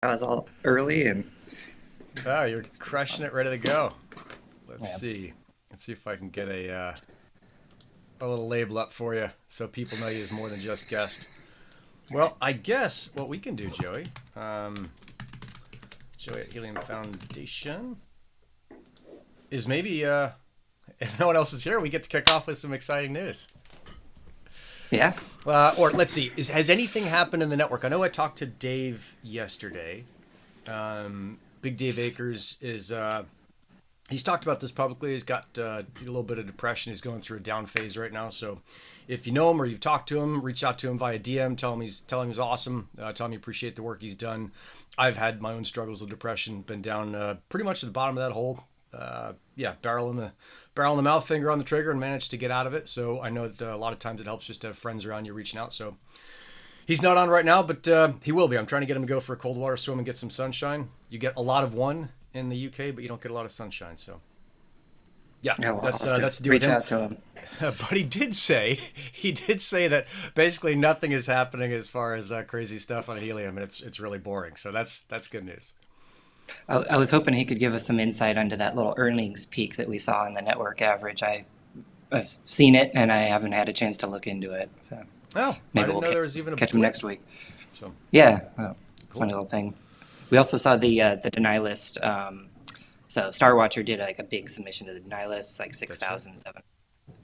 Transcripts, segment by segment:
I was all early and Oh, you're crushing it, ready to go. Let's yeah. see. Let's see if I can get a little label up for you so people know you as more than just guest. Well, I guess what we can do, Joey, um, Joey at Helium Foundation, is maybe if no one else is here, we get to kick off with some exciting news. Yeah. Or let's see, has anything happened in the network? I know I talked to Dave yesterday. Big Dave Akers is he's talked about this publicly. He's got a little bit of depression. He's going through a down phase right now. So if you know him or you've talked to him, reach out to him via DM. Tell him he's awesome. Tell him you appreciate the work he's done. I've had my own struggles with depression. Been down pretty much at the bottom of that hole. Yeah, barrel in the mouth, finger on the trigger, and managed to get out of it. So I know that a lot of times it helps just to have friends around you reaching out. So he's not on right now, but he will be. I'm trying to get him to go for a cold water swim and get some sunshine. You get a lot of one in the UK, but you don't get a lot of sunshine. So yeah, Yeah, well, I'll that's have to that's the deal with reach him. out to him. But he did say that basically nothing is happening as far as crazy stuff on Helium, and it's really boring. So that's good news. I was hoping he could give us some insight onto that little earnings peak that we saw in the network average. I've seen it and I haven't had a chance to look into it. So Oh, I maybe didn't we'll know there was even a catch him blip. next week. So Yeah, well, cool. funny little thing. We also saw the deny list. So Star Watcher did like a big submission to the deny list, like six That's right. thousand seven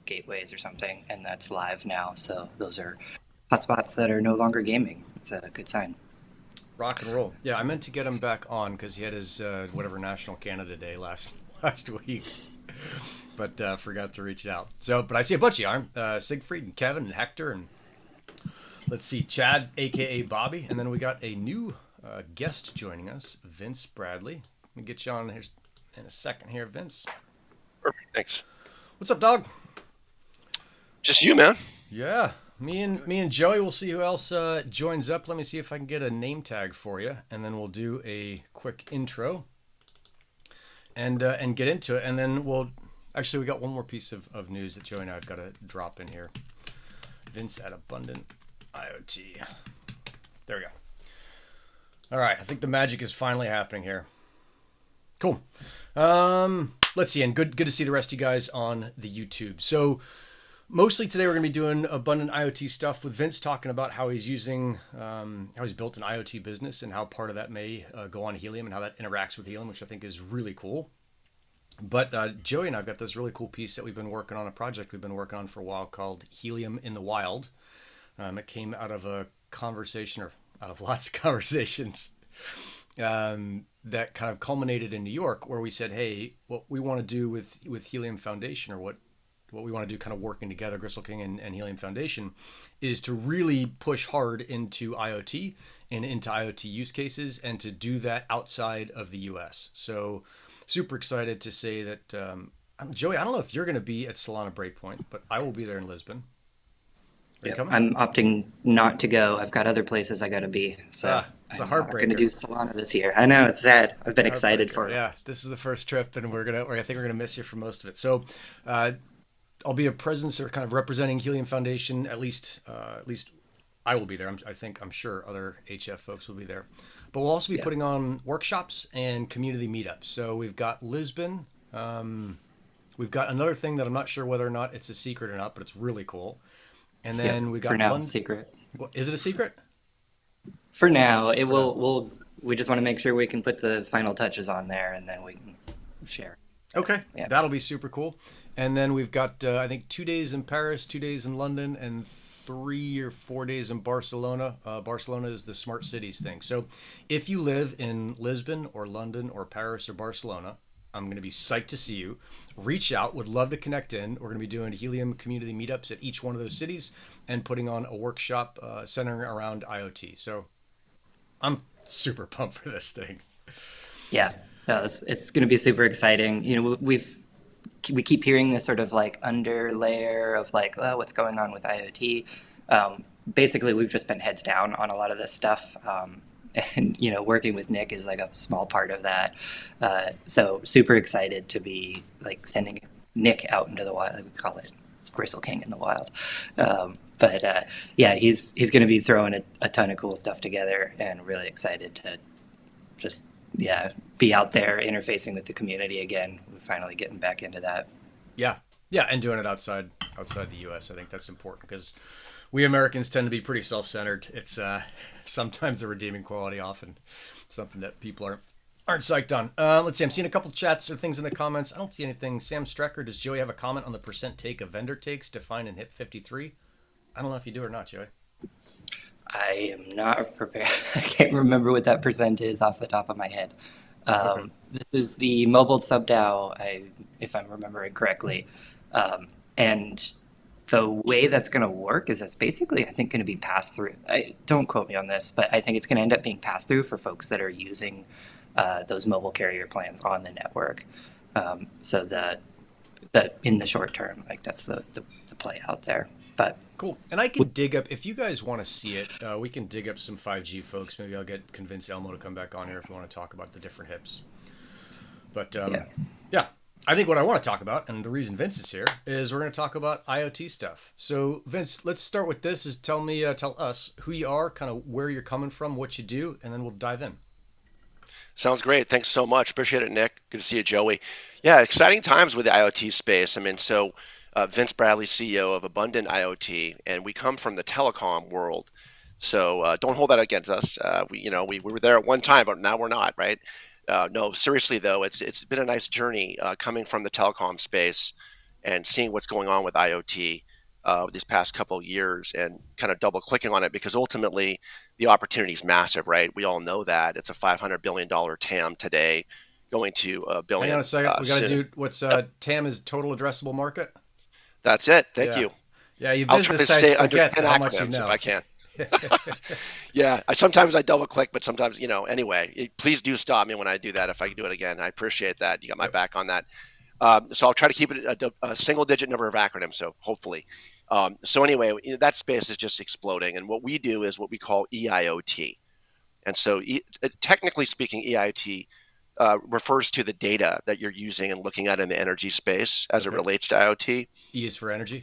gateways or something, and that's live now. So those are hotspots that are no longer gaming. It's a good sign. Rock and roll. Yeah, I meant to get him back on because he had his whatever National Canada Day last last week, but forgot to reach out. So, but I see a bunch of yarn. Siegfried and Kevin and Hector and let's see, Chad, aka Bobby, and then we got a new guest joining us, Vince Bradley. Let me get you on here in a second here, Vince. Perfect. Thanks. What's up, dog? Just you, man. Yeah, me and Joey. We'll see who else joins up. Let me see if I can get a name tag for you, and then we'll do a quick intro and get into it, and then we'll actually we got one more piece of news that Joey and I've got to drop in here. Vince at Abundant IoT. There we go. All right, I think the magic is finally happening here. Cool. Let's see, and good to see the rest of you guys on the YouTube. So mostly today we're going to be doing abundant IoT stuff with Vince talking about how he's using, how he's built an IoT business and how part of that may go on Helium and how that interacts with Helium, which I think is really cool. But Joey and I've got this really cool piece that we've been working on, a project we've been working on for a while called Helium in the Wild. It came out of a conversation, or out of lots of conversations, that kind of culminated in New York, where we said, "Hey, what we want to do with Helium Foundation, or what we want to do, kind of working together, Gristle King and Helium Foundation, is to really push hard into IoT and into IoT use cases, and to do that outside of the U.S." So, super excited to say that Joey. I don't know if you're going to be at Solana Breakpoint, but I will be there in Lisbon. Are you Yep. coming? I'm opting not to go. I've got other places I got to be, so It's a I'm not going to heartbreaker. do Solana this year. I know it's sad. I've been excited Heartbreaker. for it. Yeah, this is the first trip, and I think we're gonna miss you for most of it. So, uh, I'll be a presence or kind of representing Helium Foundation. At least I will be there. I'm sure other HF folks will be there, but we'll also be Yeah, putting on workshops and community meetups. So we've got Lisbon. We've got another thing that I'm not sure whether or not it's a secret or not, but it's really cool. And yep. then we For got now, London. secret. Is it a secret? For now, it For now. will. We just want to make sure we can put the final touches on there, and then we can share. Okay, Yeah, that'll be super cool. And then we've got I think 2 days in Paris, 2 days in London, and 3 or 4 days in Barcelona. Barcelona is the smart cities thing. So if you live in Lisbon or London or Paris or Barcelona, I'm going to be psyched to see you. Reach out. Would love to connect in. We're going to be doing Helium community meetups at each one of those cities and putting on a workshop centering around IoT. So I'm super pumped for this thing. yeah. No, it's going to be super exciting. We keep hearing this sort of like under layer of like, oh, what's going on with IoT. Basically, we've just been heads down on a lot of this stuff. And working with Nick is like a small part of that. So super excited to be like sending Nick out into the wild. We call it Gristle King in the wild. But yeah, he's going to be throwing a ton of cool stuff together, and really excited to just yeah, be out there interfacing with the community again. We're finally getting back into that. Yeah, yeah, and doing it outside the U.S. I think that's important because we Americans tend to be pretty self-centered. It's sometimes a redeeming quality, often something that people aren't psyched on. Let's see. I'm seeing a couple chats or things in the comments. I don't see anything. Sam Strecker, does Joey have a comment on the percent take a vendor takes defined in HIP 53? I don't know if you do or not, Joey. I am not prepared. I can't remember what that percent is off the top of my head. Okay. This is the mobile sub-DAO, if I'm remembering correctly. And the way that's going to work is it's basically, I think, going to be passed through. Don't quote me on this, but I think it's going to end up being passed through for folks that are using those mobile carrier plans on the network. So that in the short term, like that's the play out there. But Cool. And I can dig up, if you guys want to see it, we can dig up some 5G folks. Maybe I'll convince Elmo to come back on here if you want to talk about the different hips. But yeah. yeah, I think what I want to talk about, and the reason Vince is here, is we're going to talk about IoT stuff. So Vince, let's start with this. Is tell us who you are, kind of where you're coming from, what you do, and then we'll dive in. Sounds great. Thanks so much. Appreciate it, Nick. Good to see you, Joey. Yeah, exciting times with the IoT space. I mean, Vince Bradley, CEO of Abundant IoT, and we come from the telecom world. So don't hold that against us. We were there at one time, but now we're not, right? No, seriously though, it's been a nice journey coming from the telecom space and seeing what's going on with IoT these past couple of years and kind of double clicking on it because ultimately the opportunity is massive, right? We all know that it's a $500 billion TAM today, going to a billion. Hang on a second. We got to soon. do what's TAM is total addressable market. That's it. Thank Yeah. you. Yeah, you I'll try business to types stay under forget 10 how much you acronyms know. if I can. Yeah, sometimes I double click, but sometimes, anyway, please do stop me when I do that if I can do it again. I appreciate that. You got my back on that. So I'll try to keep it a single digit number of acronyms, so hopefully. So anyway, that space is just exploding. And what we do is what we call EIoT. And so technically speaking, EIoT refers to the data that you're using and looking at in the energy space as it relates to IoT. E is for energy.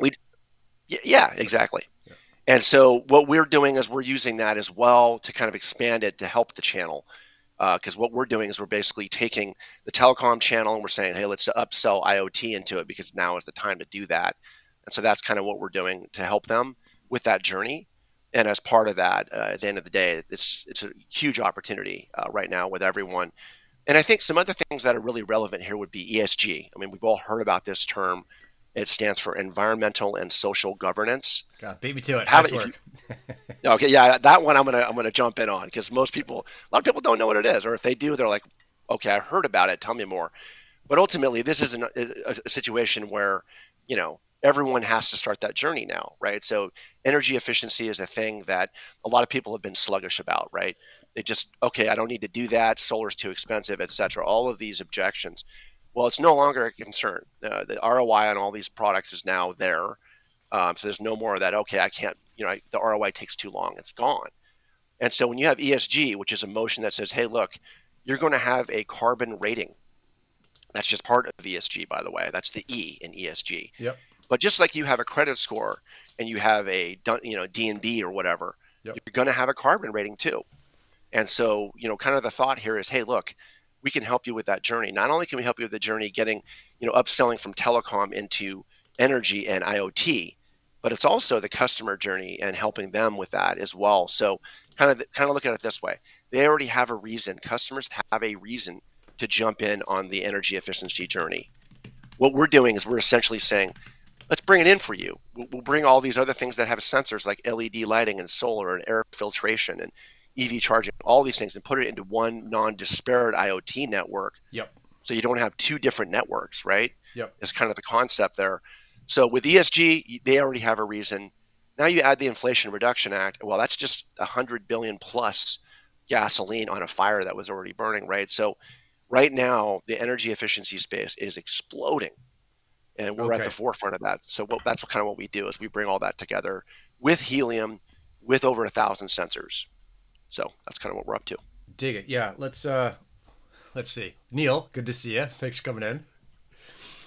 Yeah, exactly. Yeah. And so what we're doing is we're using that as well to kind of expand it to help the channel. Because what we're doing is we're basically taking the telecom channel and we're saying, hey, let's upsell IoT into it because now is the time to do that. And so that's kind of what we're doing to help them with that journey. And as part of that, at the end of the day, it's a huge opportunity right now with everyone. And I think some other things that are really relevant here would be ESG. I mean, we've all heard about this term. It stands for environmental and social governance. God, beat me to it. Nice work. Okay, yeah, that one I'm gonna jump in on because a lot of people don't know what it is, or if they do, they're like, okay, I heard about it. Tell me more. But ultimately, this is a situation where, everyone has to start that journey now, right? So energy efficiency is a thing that a lot of people have been sluggish about, right? They just, okay, I don't need to do that. Solar's too expensive, et cetera. All of these objections. Well, it's no longer a concern. The ROI on all these products is now there. So there's no more of that, okay, I can't, the ROI takes too long. It's gone. And so when you have ESG, which is a motion that says, hey, look, you're going to have a carbon rating. That's just part of ESG, by the way. That's the E in ESG. Yep. But just like you have a credit score and you have a D&B or whatever, Yep. You're going to have a carbon rating too. And so, kind of the thought here is, hey, look, we can help you with that journey. Not only can we help you with the journey getting, upselling from telecom into energy and IoT, but it's also the customer journey and helping them with that as well. So kind of look at it this way. They already have a reason. Customers have a reason to jump in on the energy efficiency journey. What we're doing is we're essentially saying, let's bring it in for you. We'll bring all these other things that have sensors like LED lighting and solar and air filtration and EV charging, all these things, and put it into one non-disparate IoT network. Yep. So you don't have two different networks, right? Yep. That's kind of the concept there. So with ESG, they already have a reason. Now you add the Inflation Reduction Act. Well, that's just 100 billion plus gasoline on a fire that was already burning, right? So right now, the energy efficiency space is exploding, and we're at the forefront of that. So that's kind of what we do is we bring all that together with Helium, with over 1,000 sensors. So that's kind of what we're up to. Dig it. Yeah. Let's see. Neil, good to see you. Thanks for coming in.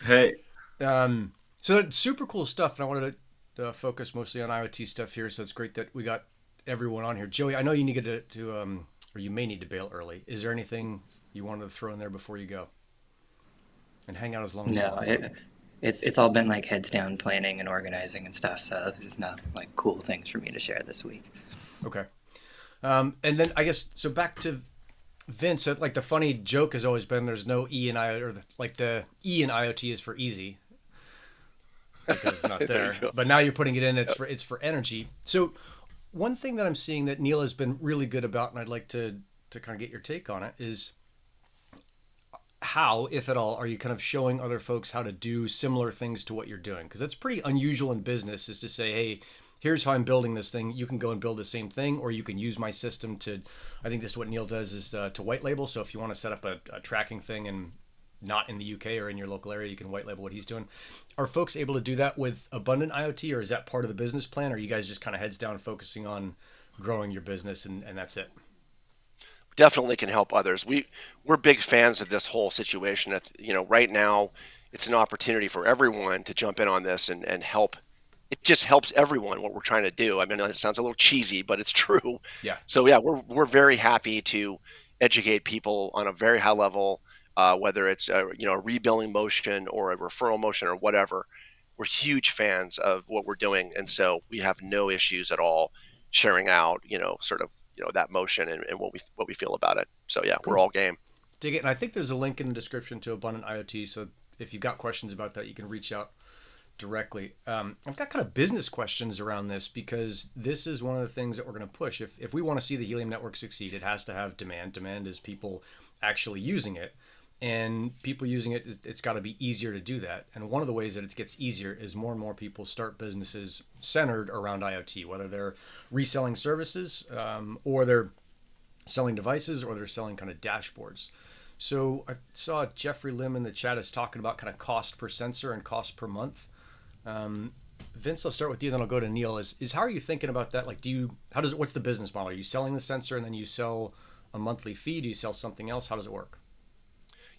Hey. So that's super cool stuff, and I wanted to focus mostly on IoT stuff here. So it's great that we got everyone on here. Joey, I know you needed to or you may need to bail early. Is there anything you wanted to throw in there before you go and hang out as long as you No, want to? it's all been like heads down planning and organizing and stuff. So there's no like cool things for me to share this week. Okay. And then I guess so. Back to Vince. Like the funny joke has always been there's no E in IoT, or like the E in IoT is for easy because it's not There you there. go. But now you're putting it in. Yep. It's for energy. So one thing that I'm seeing that Neil has been really good about, and I'd like to kind of get your take on it, is how, if at all, are you kind of showing other folks how to do similar things to what you're doing? Because that's pretty unusual in business, is to say, hey, here's how I'm building this thing. You can go and build the same thing, or you can use my system to. I think this is what Neil does, is to white label. So if you want to set up a tracking thing and not in the UK or in your local area, you can white label what he's doing. Are folks able to do that with Abundant IoT, or is that part of the business plan? Or are you guys just kind of heads down focusing on growing your business and that's it? Definitely can help others. We're big fans of this whole situation. Right now, it's an opportunity for everyone to jump in on this and help. It just helps everyone what we're trying to do. I mean, it sounds a little cheesy, but it's true. Yeah. So yeah, we're very happy to educate people on a very high level, whether it's a rebilling motion or a referral motion or whatever. We're huge fans of what we're doing, and so we have no issues at all sharing out, sort of, that motion and what we feel about it. So yeah, we're Cool. all game. Dig it. And I think there's a link in the description to Abundant IoT. So if you've got questions about that, you can reach out directly. I've got kind of business questions around this, because this is one of the things that we're going to push. If we want to see the Helium network succeed, it has to have demand. Demand is people actually using it. And people using it, it's got to be easier to do that. And one of the ways that it gets easier is more and more people start businesses centered around IoT, whether they're reselling services, or they're selling devices, or they're selling kind of dashboards. So I saw Jeffrey Lim in the chat is talking about kind of cost per sensor and cost per month. Vince, I'll start with you, then I'll go to Neil. Is how are you thinking about that? Like, what's the business model? Are you selling the sensor and then you sell a monthly fee? Do you sell something else? How does it work?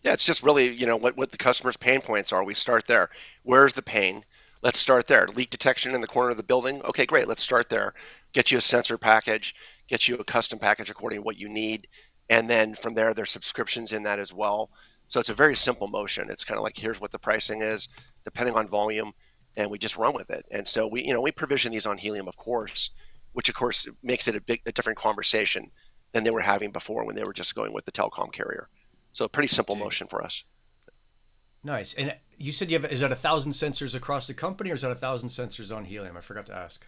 Yeah, it's just really, what the customer's pain points are. We start there. Where's the pain? Let's start there. Leak detection in the corner of the building. Okay, great. Let's start there. Get you a sensor package, get you a custom package according to what you need. And then from there, there's subscriptions in that as well. So it's a very simple motion. It's kind of like, here's what the pricing is, depending on volume, and we just run with it. And so we provision these on Helium, of course, which of course makes it a different conversation than they were having before when they were just going with the telecom carrier. So a pretty simple motion for us. Nice. And you said is that 1,000 sensors across the company, or is that 1,000 sensors on Helium? I forgot to ask.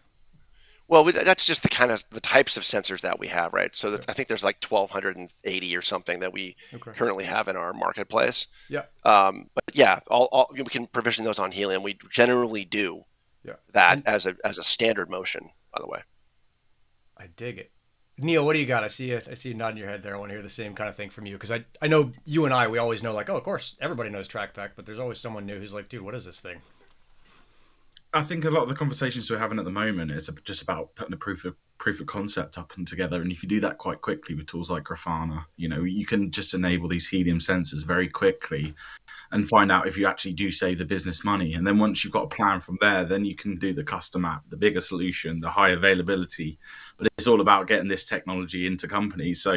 Well, that's just the types of sensors that we have, right? So I think there's like 1,280 or something that we Okay. currently have in our marketplace. Yeah. But yeah, we can provision those on Helium. We generally do Yeah. that And as a standard motion, by the way. I dig it. Neil, what do you got? I see you nodding your head there. I want to hear the same kind of thing from you, because I know you and we always know, like, oh, of course, everybody knows TrackPack, but there's always someone new who's like, dude, what is this thing? I think a lot of the conversations we're having at the moment is just about putting a proof of concept up and together. And if you do that quite quickly with tools like Grafana, you can just enable these Helium sensors very quickly and find out if you actually do save the business money. And then once you've got a plan from there, then you can do the custom app, the bigger solution, the high availability. But it's all about getting this technology into companies. So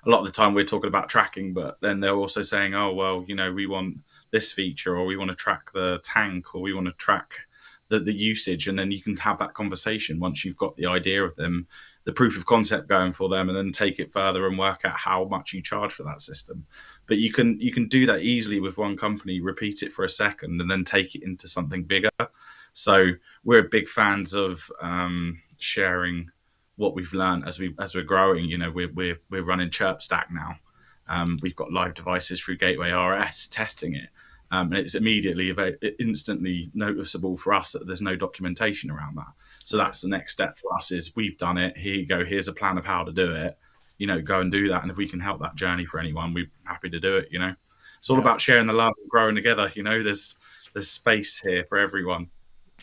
a lot of the time we're talking about tracking, but then they're also saying, oh, well, we want this feature, or we want to track the tank, or we want to track the usage. And then you can have that conversation once you've got the idea of them, the proof of concept going for them, and then take it further and work out how much you charge for that system. But you can do that easily with one company, repeat it for a second, and then take it into something bigger. So we're big fans of sharing what we've learned as we're growing. We're running Chirp Stack now. We've got live devices through Gateway RS testing it. And it's instantly noticeable for us that there's no documentation around that. So that's the next step for us, is we've done it. Here you go. Here's a plan of how to do it. Go and do that. And if we can help that journey for anyone, we're happy to do it. It's all about sharing the love and growing together. There's space here for everyone.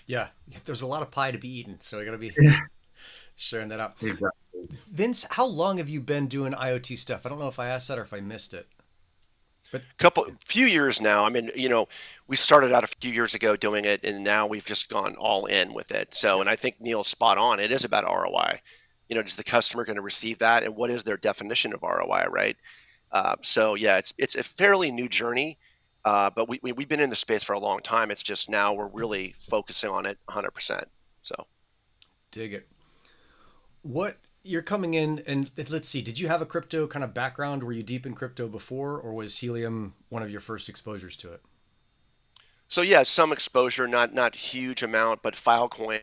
Yeah. There's a lot of pie to be eaten, so we got to be sharing that up. Exactly. Vince, how long have you been doing IoT stuff? I don't know if I asked that or if I missed it. But Few years now. I mean, we started out a few years ago doing it, and now we've just gone all in with it. So, and I think Neil's spot on. It is about ROI. Is the customer going to receive that, and what is their definition of ROI, right? So yeah, it's a fairly new journey, but we've been in the space for a long time. It's just now we're really focusing on it 100%. So Dig it. What you're coming in, and let's see, did you have a crypto kind of background? Were you deep in crypto before, or was Helium one of your first exposures to it? so yeah, some exposure, not huge amount, but Filecoin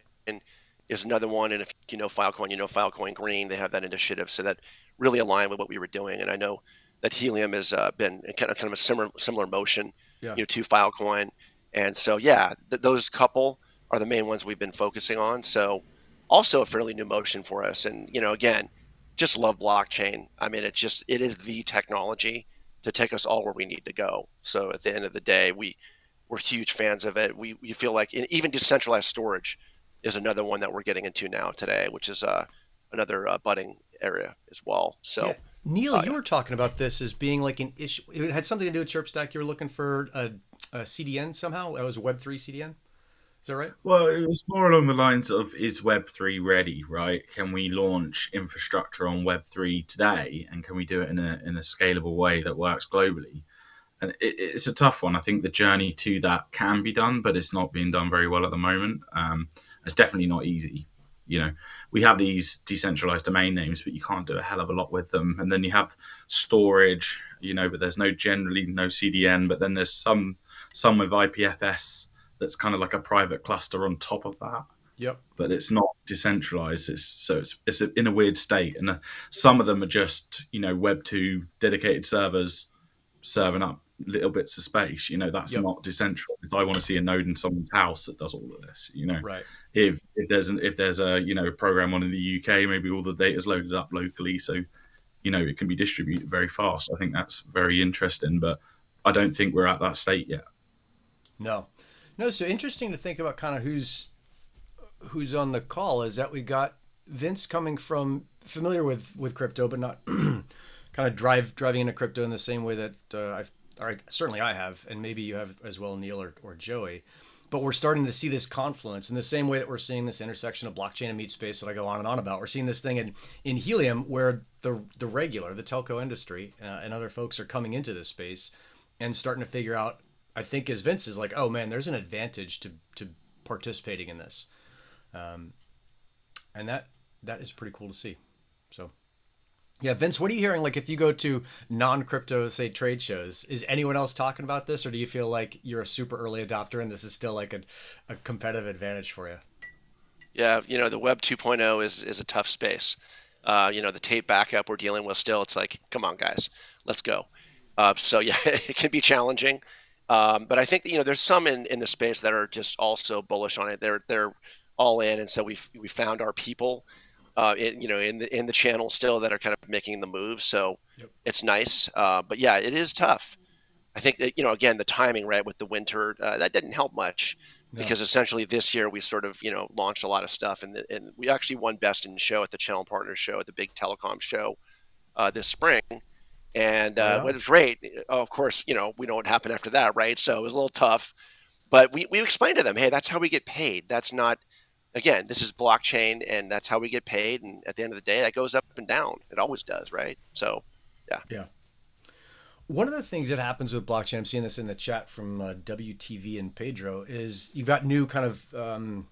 is another one. And if you know Filecoin, you know Filecoin Green. They have that initiative, so that really aligned with what we were doing. And I know that Helium has been in kind of a similar motion, Yeah. to Filecoin. And so yeah, those couple are the main ones we've been focusing on. So also a fairly new motion for us. And again, just love blockchain. I mean, it is the technology to take us all where we need to go. So at the end of the day, we're huge fans of it. We feel like even decentralized storage is another one that we're getting into now today, which is another budding area as well. So, Yeah. Neil, you yeah. were talking about this as being like an issue. It had something to do with ChirpStack. You were looking for a CDN somehow. It was a Web3 CDN. Is that right? Well, it was more along the lines of, is Web3 ready, right? Can we launch infrastructure on Web3 today, and can we do it in a scalable way that works globally? And it's a tough one. I think the journey to that can be done, but it's not being done very well at the moment. It's definitely not easy. We have these decentralized domain names, but you can't do a hell of a lot with them. And then you have storage, but there's generally no CDN. But then there's some with IPFS that's kind of like a private cluster on top of that. Yep. But it's not decentralized. It's in a weird state, and some of them are just Web2 dedicated servers serving up little bits of space. That's Yep. not decentralized. I want to see a node in someone's house that does all of this. Right. If there's a program on in the UK, maybe all the data's loaded up locally, so it can be distributed very fast. I think that's very interesting, but I don't think we're at that state yet. No. So interesting to think about kind of who's on the call. Is that we got Vince coming from familiar with crypto, but not kind of driving into crypto in the same way that certainly I have, and maybe you have as well, Neil or Joey. But we're starting to see this confluence in the same way that we're seeing this intersection of blockchain and meat space that I go on and on about. We're seeing this thing in Helium where the telco industry and other folks are coming into this space and starting to figure out, I think as Vince is like, oh man, there's an advantage to participating in this. And that is pretty cool to see. So yeah, Vince, what are you hearing? Like if you go to non-crypto, say trade shows, is anyone else talking about this, or do you feel like you're a super early adopter and this is still like a competitive advantage for you? Yeah, the Web 2.0 is a tough space. The tape backup we're dealing with still, it's like, come on, guys, let's go. So yeah, it can be challenging. But I think that, there's some in the space that are just also bullish on it. They're all in, and so we found our people, in the channel still that are kind of making the move. So Yep. it's nice. But yeah, it is tough. I think that, again, the timing, right, with the winter, that didn't help much. No. Because essentially this year we sort of, launched a lot of stuff, and we actually won Best in Show at the Channel Partners Show at the big telecom show this spring. And Yeah. what was great, of course, we know what happened after that, right? So it was a little tough, but we explained to them, hey, that's how we get paid. That's not, again, this is blockchain, and that's how we get paid. And at the end of the day, that goes up and down. It always does, right? So, yeah. Yeah. One of the things that happens with blockchain, I'm seeing this in the chat from WTV and Pedro, is you've got new kind of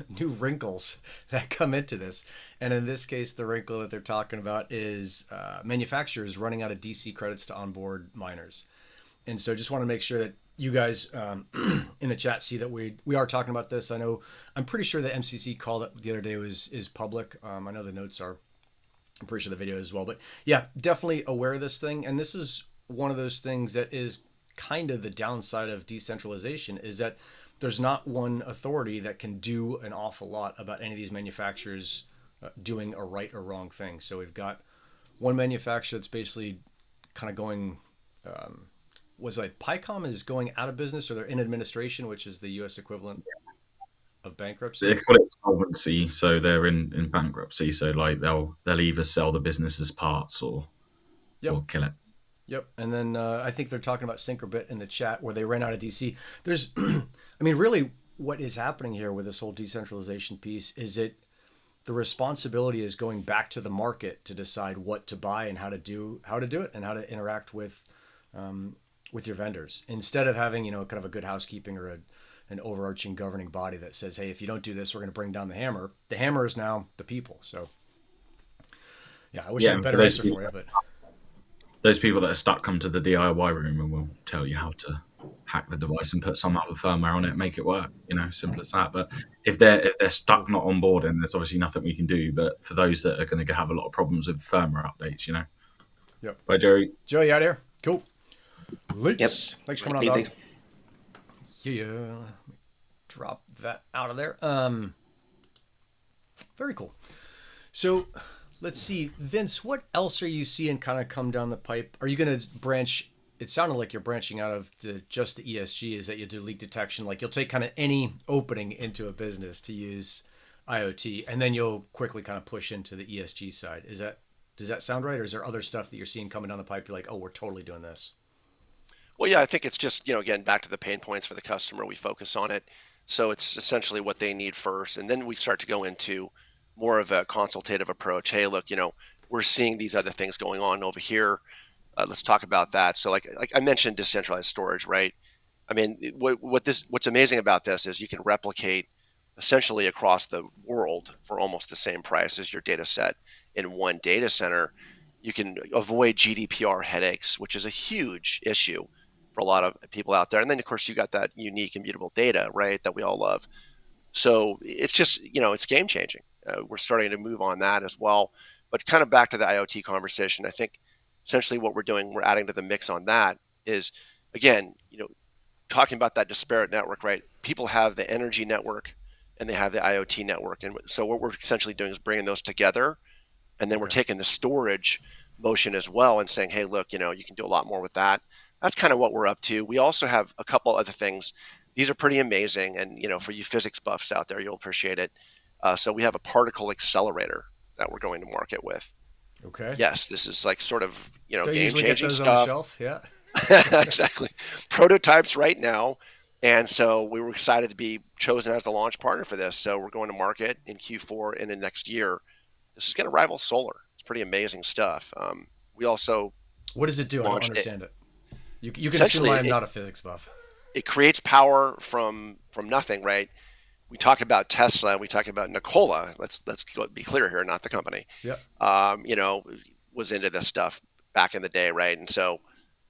new wrinkles that come into this. And in this case, the wrinkle that they're talking about is manufacturers running out of DC credits to onboard miners. And so just want to make sure that you guys in the chat see that we are talking about this. I'm pretty sure the MCC call that the other day is public. I know the notes are. I'm pretty sure the video as well. But yeah, definitely aware of this thing. And this is one of those things that is kind of the downside of decentralization, is that there's not one authority that can do an awful lot about any of these manufacturers doing a right or wrong thing. So we've got one manufacturer that's basically kind of going, was like PICOM is going out of business, or they're in administration, which is the US equivalent of bankruptcy. They call it solvency, so they're in bankruptcy. So like they'll either sell the business as parts or kill it. Yep. And then I think they're talking about Synchробit in the chat where they ran out of DC. There's, I mean, really what is happening here with this whole decentralization piece is the the responsibility is going back to the market to decide what to buy and how to do it and how to interact with your vendors, instead of having, kind of a good housekeeping or an overarching governing body that says, hey, if you don't do this, we're going to bring down the hammer. The hammer is now the people. So yeah, I wish I had a better answer for you, but those people that are stuck come to the DIY room and will tell you how to hack the device and put some other firmware on it and make it work. Simple as that. But if they're stuck not on board, and there's obviously nothing we can do. But for those that are going to have a lot of problems with firmware updates, Yep. Bye, Joey. Joey, out here. Cool. Leaks. Yep. Thanks for coming on, Easy. dog. Yeah. Drop that out of there. Very cool. So let's see, Vince, what else are you seeing kind of come down the pipe? Are you going to branch? It sounded like you're branching out of just the ESG. Is that you do leak detection? Like you'll take kind of any opening into a business to use IoT, and then you'll quickly kind of push into the ESG side. Does that sound right? Or is there other stuff that you're seeing coming down the pipe? You're like, oh, we're totally doing this. Well, yeah, I think it's just, again, back to the pain points for the customer. We focus on it. So it's essentially what they need first. And then we start to go into more of a consultative approach. Hey, look, we're seeing these other things going on over here. Let's talk about that. So like I mentioned, decentralized storage, right? I mean, what's amazing about this is you can replicate essentially across the world for almost the same price as your data set in one data center. You can avoid GDPR headaches, which is a huge issue for a lot of people out there. And then, of course, you got that unique immutable data, right, that we all love. So it's just, it's game changing. We're starting to move on that as well. But kind of back to the IoT conversation, I think essentially what we're doing, we're adding to the mix on that is, again, talking about that disparate network, right? People have the energy network and they have the IoT network. And so what we're essentially doing is bringing those together. And then we're taking the storage motion as well and saying, hey, look, you can do a lot more with that. That's kind of what we're up to. We also have a couple other things. These are pretty amazing. And, for you physics buffs out there, you'll appreciate it. So we have a particle accelerator that we're going to market with. Okay. Yes, this is like sort of, Don't game-changing stuff. On the shelf. Yeah. Exactly. Prototypes right now. And so we were excited to be chosen as the launch partner for this. So we're going to market in Q4 and in next year. This is going to rival solar. It's pretty amazing stuff. We also What does it do? I don't understand it. You can assume Essentially, I'm not a physics buff. It creates power from nothing, right? We talk about Tesla, we talk about Nikola. Let's be clear here, not the company. Yeah. Was into this stuff back in the day, right? And so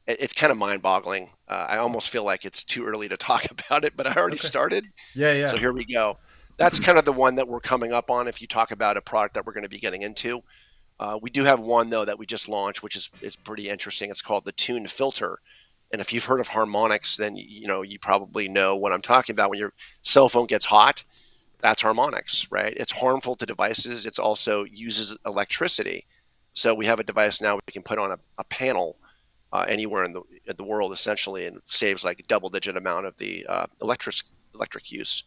it's kind of mind-boggling. I almost feel like it's too early to talk about it, but I already started. Yeah. So here we go. That's kind of the one that we're coming up on if you talk about a product that we're going to be getting into. We do have one, though, that we just launched, which is pretty interesting. It's called the Tune Filter. And if you've heard of harmonics, then you probably know what I'm talking about. When your cell phone gets hot, that's harmonics, right? It's harmful to devices. It also uses electricity. So we have a device now we can put on a panel anywhere in the world, essentially, and saves like a double-digit amount of the electric use.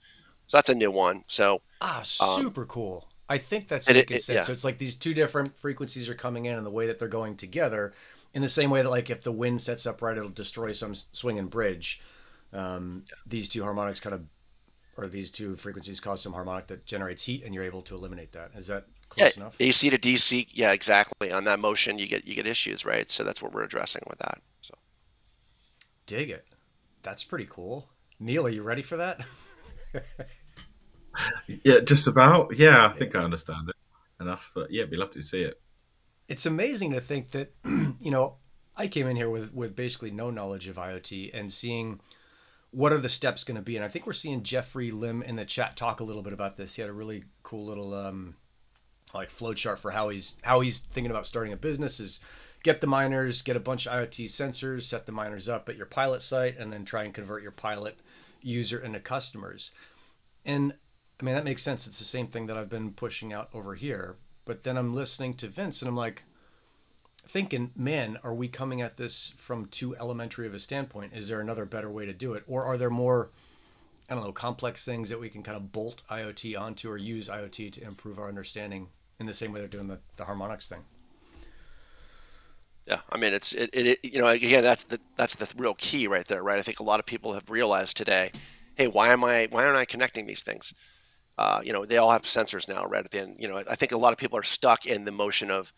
So that's a new one. So super cool. I think that's making sense. Yeah. So it's like these two different frequencies are coming in, and the way that they're going together, in the same way that like if the wind sets up right, it'll destroy some swinging bridge. These two harmonics or these two frequencies cause some harmonic that generates heat, and you're able to eliminate that. Is that close enough? AC to DC, yeah, exactly. On that motion, you get issues, right? So that's what we're addressing with that. So, dig it. That's pretty cool. Neil, are you ready for that? Yeah, just about. Yeah, I think I understand it enough. But yeah, we'd love to see it. It's amazing to think that, I came in here with basically no knowledge of IoT and seeing what are the steps going to be. And I think we're seeing Jeffrey Lim in the chat talk a little bit about this. He had a really cool little flow chart for how he's thinking about starting a business is get the miners, get a bunch of IoT sensors, set the miners up at your pilot site, and then try and convert your pilot user into customers. And I mean, that makes sense. It's the same thing that I've been pushing out over here. But then I'm listening to Vince and I'm like thinking, man, are we coming at this from too elementary of a standpoint? Is there another better way to do it? Or are there more, I don't know, complex things that we can kind of bolt IoT onto or use IoT to improve our understanding in the same way they're doing the harmonics thing? Yeah, I mean, again, that's the real key right there, right? I think a lot of people have realized today, hey, why aren't I connecting these things? They all have sensors now, right at the end. I think a lot of people are stuck in the motion of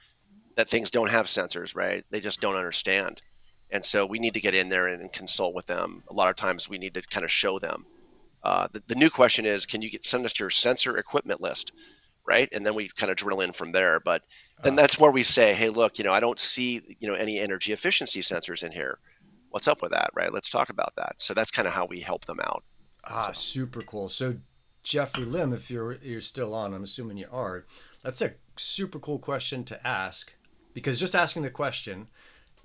that things don't have sensors, right? They just don't understand. And so we need to get in there and consult with them. A lot of times we need to kind of show them. The new question is, can you send us your sensor equipment list, right? And then we kind of drill in from there. But then that's where we say, hey, look, I don't see, any energy efficiency sensors in here. What's up with that, right? Let's talk about that. So that's kind of how we help them out. So Super cool. So Jeffrey Lim, if you're still on, I'm assuming you are. That's a super cool question to ask, because just asking the question,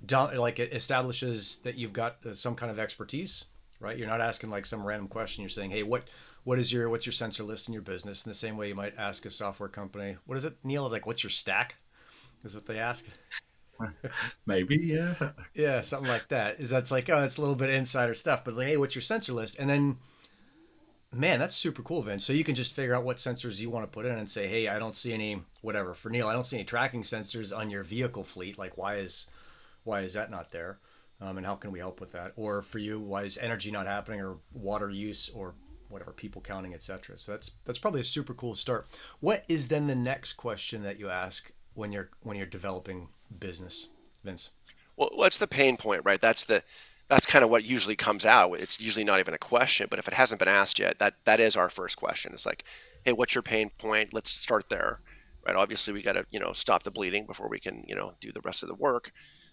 like, it establishes that you've got some kind of expertise, right? You're not asking like some random question. You're saying, hey, what's your sensor list in your business? In the same way you might ask a software company, what is it, Neil? Like, what's your stack? Is what they ask. Maybe, yeah. Yeah, something like that. That's like, oh, that's a little bit insider stuff. But like, hey, what's your sensor list? And then, man, that's super cool, Vince. So you can just figure out what sensors you want to put in and say, hey, I don't see any, whatever. For Neil, I don't see any tracking sensors on your vehicle fleet. Like, why is that not there? And how can we help with that? Or for you, why is energy not happening, or water use, or whatever, people counting, etc. So that's probably a super cool start. What is then the next question that you ask when you're developing business, Vince? well, what's the pain point, right? That's kind of what usually comes out. It's usually not even a question, but if it hasn't been asked yet, that is our first question. It's like, hey, what's your pain point? Let's start there, right? Obviously, we got to stop the bleeding before we can do the rest of the work.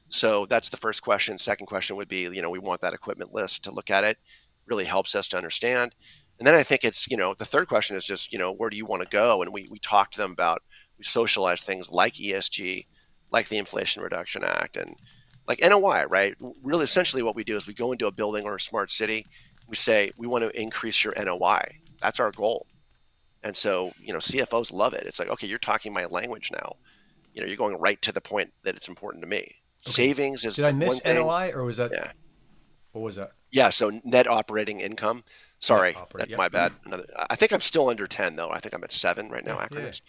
So that's the first question. Second question would be, we want that equipment list to look at it. Really helps us to understand. And then I think it's, the third question is just, where do you want to go? And we talk to them about, we socialize things like ESG, like the Inflation Reduction Act, and like NOI, right? Really, essentially what we do is we go into a building or a smart city. We say, we want to increase your NOI. That's our goal. And so, CFOs love it. It's like, okay, you're talking my language now. You're going right to the point that it's important to me. Okay. Savings is Did I miss one thing. NOI, or was that, Yeah. what was that? Yeah. So net operating income. Net Sorry, operate. that's Yep. my bad. I think I'm still under 10 though. I think I'm at 7 right now Yeah, after yeah. this.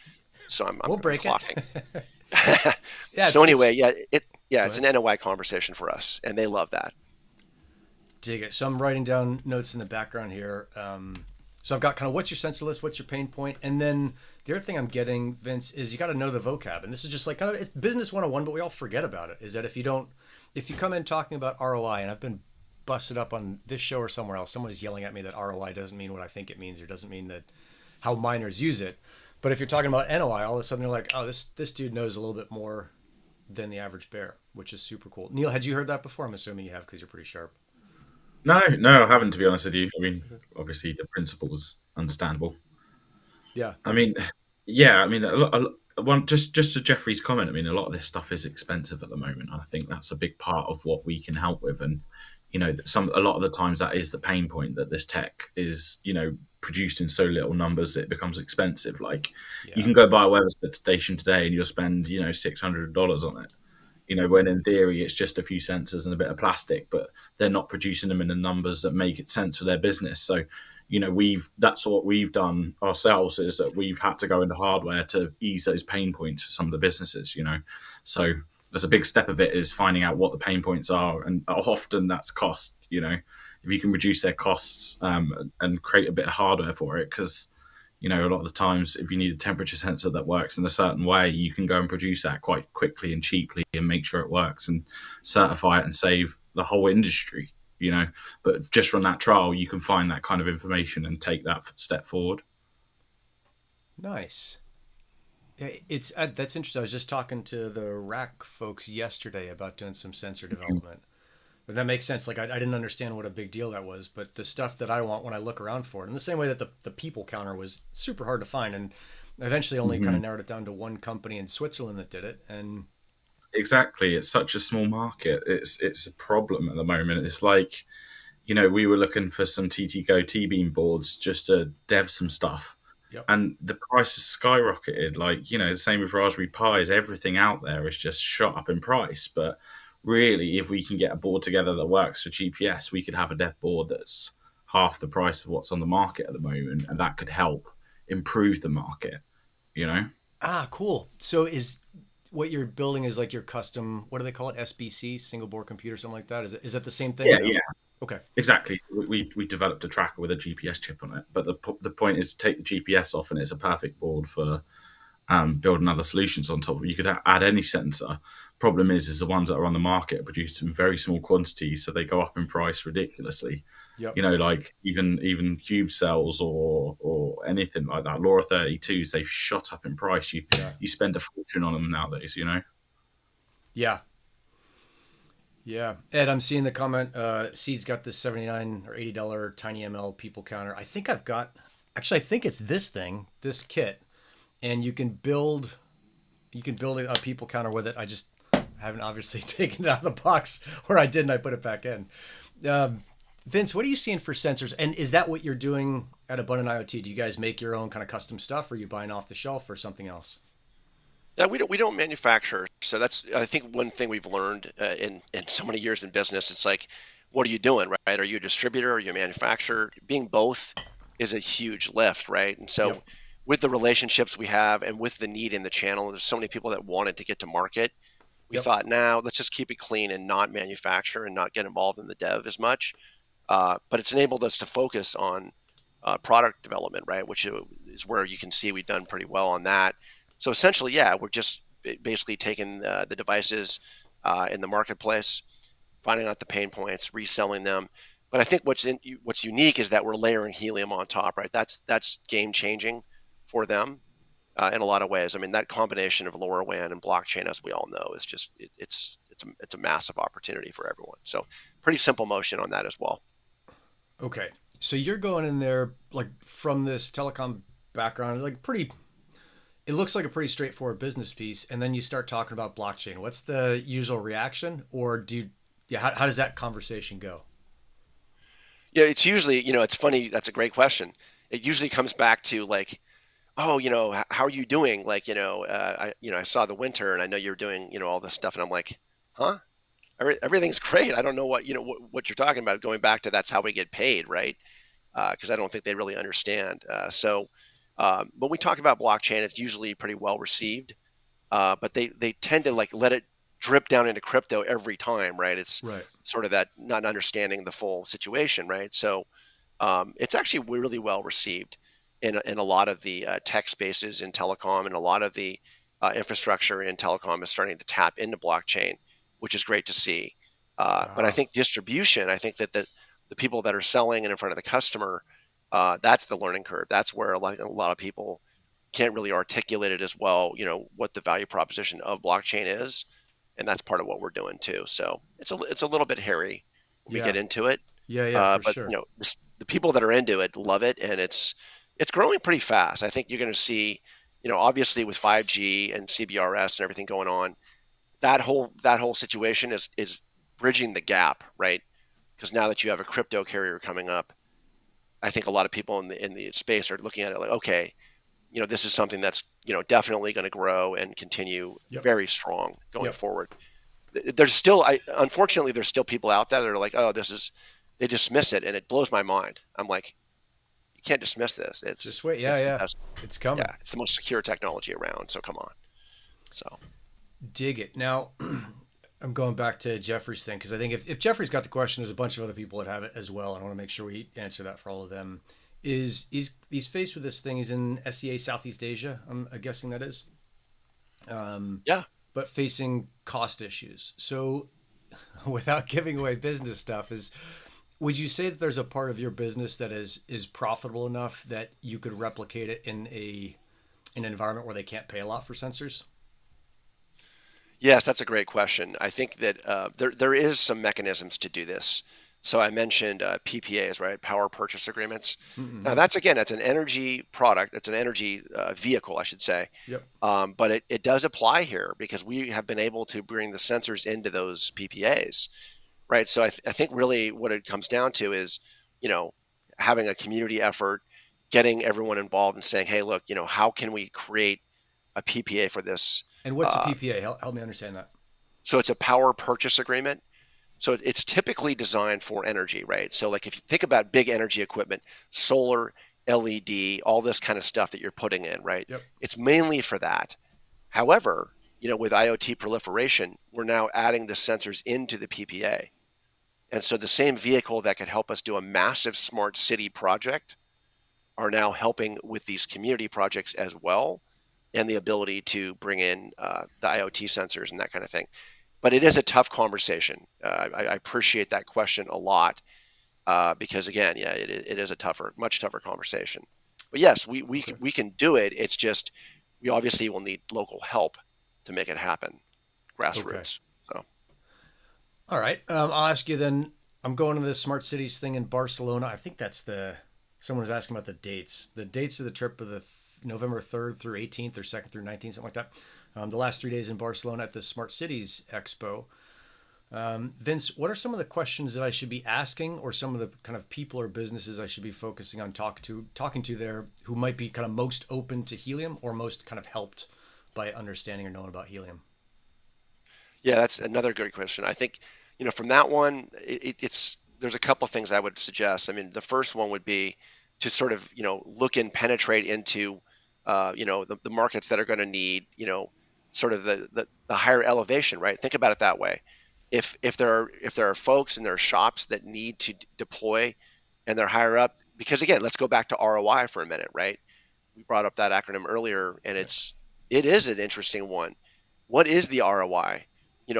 So I'm We'll break it. clocking. Yeah, So anyway, go it's ahead. an NOI conversation for us, and they love that. Dig it. So I'm writing down notes in the background here. So I've got kind of what's your sensor list, what's your pain point, and then the other thing I'm getting, Vince, is you got to know the vocab, and this is just like kind of, it's business 101, but we all forget about it. Is that if you come in talking about ROI, and I've been busted up on this show or somewhere else, someone is yelling at me that ROI doesn't mean what I think it means, or doesn't mean that how miners use it. But if you're talking about NOI, all of a sudden they're like, oh, this dude knows a little bit more than the average bear, which is super cool. Neil, had you heard that before? I'm assuming you have, because you're pretty sharp. No, no, I haven't, to be honest with you. I mean, obviously the principle was understandable. Yeah. I mean, yeah, I mean, one just to Jeffrey's comment. I mean, a lot of this stuff is expensive at the moment. And I think that's a big part of what we can help with. And a lot of the times that is the pain point, that this tech is produced in so little numbers that it becomes expensive. Like, you Yeah. can go buy a weather station today and you'll spend $600 on it. When in theory it's just a few sensors and a bit of plastic, but they're not producing them in the numbers that make it sense for their business. So, that's what we've done ourselves, is that we've had to go into hardware to ease those pain points for some of the businesses. So there's a big step of it is finding out what the pain points are, and often that's cost. If you can reduce their costs, and create a bit of hardware for it, because a lot of the times, if you need a temperature sensor that works in a certain way, you can go and produce that quite quickly and cheaply and make sure it works and certify it and save the whole industry. But just from that trial, you can find that kind of information and take that step forward. Nice. Yeah, it's that's interesting. I was just talking to the rack folks yesterday about doing some sensor development. But that makes sense. Like, I didn't understand what a big deal that was, but the stuff that I want when I look around for it, in the same way that the people counter was super hard to find, and I eventually only kind of narrowed it down to one company in Switzerland that did it. And Exactly. It's such a small market. It's a problem at the moment. It's like, we were looking for some TTGo T-beam boards just to dev some stuff. yep. And the price has skyrocketed. Like, the same with Raspberry Pis. Everything out there is just shot up in price. But really, if we can get a board together that works for GPS, we could have a dev board that's half the price of what's on the market at the moment. And that could help improve the market. Cool. So is what you're building is like your custom, what do they call it? SBC, single board computer, something like that. Is it the same thing? Yeah, or no? yeah. Okay. Exactly. We developed a tracker with a GPS chip on it, but the point is to take the GPS off, and it's a perfect board for building other solutions on top of it. You could add any sensor. Problem is the ones that are on the market are produced in very small quantities, so they go up in price ridiculously. Yep. Like even cube cells or anything like that. LoRa 32s, they've shot up in price. Yeah. You spend a fortune on them nowadays. Yeah. Yeah. Ed, I'm seeing the comment. Seed's got this $79 or $80 tiny ML people counter. I think it's this thing, this kit, and you can build a people counter with it. I just haven't obviously taken it out of the box, or I didn't. I put it back in. Vince, what are you seeing for sensors? And is that what you're doing at Abundant IoT? Do you guys make your own kind of custom stuff, or are you buying off the shelf or something else? Yeah, we don't manufacture. So that's, I think, one thing we've learned in so many years in business. It's like, what are you doing, right? Are you a distributor? Are you a manufacturer? Being both is a huge lift, right? And so Yep. with the relationships we have and with the need in the channel, there's so many people that wanted to get to market. We Yep. thought, now let's just keep it clean and not manufacture and not get involved in the dev as much. But it's enabled us to focus on product development, right? Which is where you can see we've done pretty well on that. So essentially, yeah, we're just basically taking the devices in the marketplace, finding out the pain points, reselling them. But I think what's unique is that we're layering Helium on top, right? That's game changing for them in a lot of ways. I mean, that combination of LoRaWAN and blockchain, as we all know, is just it's a massive opportunity for everyone. So pretty simple motion on that as well. Okay. So you're going in there like from this telecom background, like pretty. It looks like a pretty straightforward business piece, and then you start talking about blockchain. What's the usual reaction, or how does that conversation go? Yeah, it's usually, it's funny. That's a great question. It usually comes back to like, oh, how are you doing? Like, I saw the winter and I know you're doing, all this stuff. And I'm like, huh? Everything's great. I don't know what you're talking about. Going back to that's how we get paid, right? Because I don't think they really understand. So when we talk about blockchain, it's usually pretty well received, but they tend to like let it drip down into crypto every time, right? It's Right. sort of that not understanding the full situation, right? So it's actually really well received in a lot of the tech spaces in telecom, and a lot of the infrastructure in telecom is starting to tap into blockchain, which is great to see. But I Ah, think distribution, I think that the people that are selling and in front of the customer, that's the learning curve. That's where a lot of people can't really articulate it as well, what the value proposition of blockchain is. And that's part of what we're doing too. So it's a little bit hairy when we yeah, get into it. yeah, for But sure. the people that are into it love it, and it's growing pretty fast. I think you're going to see, obviously with 5G and CBRS and everything going on, that whole situation is bridging the gap, right? Because now that you have a crypto carrier coming up, I think a lot of people in the space are looking at it like, okay, this is something that's definitely going to grow and continue Yep, very strong going yep. forward. There's still, unfortunately, there's still people out there that are like, oh, they dismiss it, and it blows my mind. I'm like, you can't dismiss this. Just It's wait. Yeah, it's the yeah. best. It's coming. Yeah, it's the most secure technology around. So come on. So Dig it. Now, I'm going back to Jeffrey's thing because I think if Jeffrey's got the question, there's a bunch of other people that have it as well. And I want to make sure we answer that for all of them. He's faced with this thing? He's in SEA Southeast Asia. I'm guessing that is, yeah, but facing cost issues. So, without giving away business stuff, would you say that there's a part of your business that is profitable enough that you could replicate it in an environment where they can't pay a lot for sensors? yes, that's a great question. I think that there is some mechanisms to do this. So I mentioned PPAs, right? Power purchase agreements. Now Mm-hmm. that's an energy product. It's an energy vehicle, I should say. Yep. But it does apply here because we have been able to bring the sensors into those PPAs, right? So I think really what it comes down to is, you know, having a community effort, getting everyone involved and saying, hey, look, how can we create a PPA for this? And what's a Uh, PPA? Help me understand that. so it's a power purchase agreement. So it's typically designed for energy, right? So like if you think about big energy equipment, solar, LED, all this kind of stuff that you're putting in, right? Yep. It's mainly for that. However, with IoT proliferation, we're now adding the sensors into the PPA. And so the same vehicle that could help us do a massive smart city project are now helping with these community projects as well, and the ability to bring in the IoT sensors and that kind of thing. But it is a tough conversation. I appreciate that question a lot because again, yeah, it is a much tougher conversation. But yes, Okay. we can do it. It's just we obviously will need local help to make it happen, Okay. grassroots. So All right. I'll ask you then. I'm going to this smart cities thing in Barcelona. I think that's the. Someone was asking about the dates. The dates of the trip are the November 3rd through 18th or 2nd through 19th, something like that. The last 3 days in Barcelona at the Smart Cities Expo. Vince, what are some of the questions that I should be asking, or some of the kind of people or businesses I should be focusing on talking to there who might be kind of most open to helium or most kind of helped by understanding or knowing about helium? yeah, that's another good question. I think, from that one, it's there's a couple things I would suggest. I mean, the first one would be to sort of, look and penetrate into, the markets that are going to need, sort of the higher elevation, right? Think about it that way. If there are folks and there are shops that need to deploy and they're higher up, because again, let's go back to ROI for a minute, right? We brought up that acronym earlier, and Right. it is an interesting one. What is the ROI,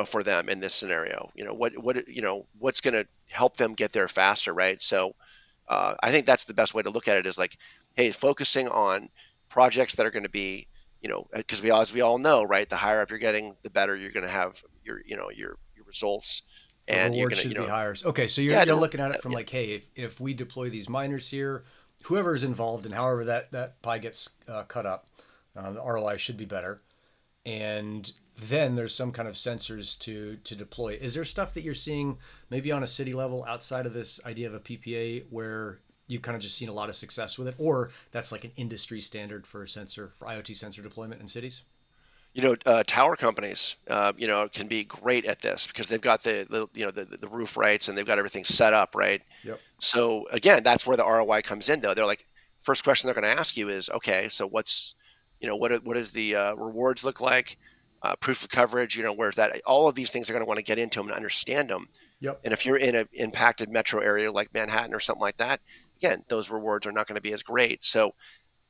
for them in this scenario? What's going to help them get there faster, right? So I think that's the best way to look at it is like, hey, focusing on projects that are going to be, because as we all know, right, the higher up you're getting, the better you're going to have your results, The and you're reward going to, should be higher. Okay, so you're yeah, you're looking at it from yeah, like, hey, if we deploy these miners here, whoever's involved and however that pie gets cut up, the ROI should be better. And then there's some kind of sensors to deploy. Is there stuff that you're seeing maybe on a city level outside of this idea of a PPA where you've kind of just seen a lot of success with it, or that's like an industry standard for IoT sensor deployment in cities? tower companies, can be great at this because they've got the roof rights and they've got everything set up, right? Yep. So again, that's where the ROI comes in, though. They're like, first question they're going to ask you is, okay, so what does the rewards look like? Proof of coverage, where's that? All of these things are going to want to get into them and understand them. Yep. And if you're in an impacted metro area like Manhattan or something like that, again, those rewards are not going to be as great. So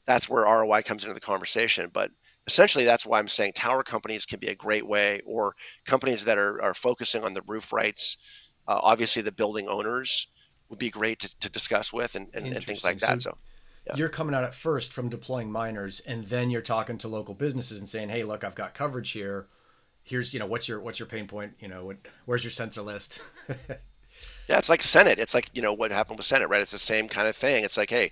that's where ROI comes into the conversation. But essentially, that's why I'm saying tower companies can be a great way, or companies that are focusing on the roof rights. Obviously, the building owners would be great to discuss with and things like Interesting. that. So So, yeah. you're coming at it first from deploying miners, and then you're talking to local businesses and saying, "Hey, look, I've got coverage here. Here's, what's your pain point? Where's your sensor list?" Yeah, it's like Senate. It's like, what happened with Senate, right? It's the same kind of thing. It's like, hey,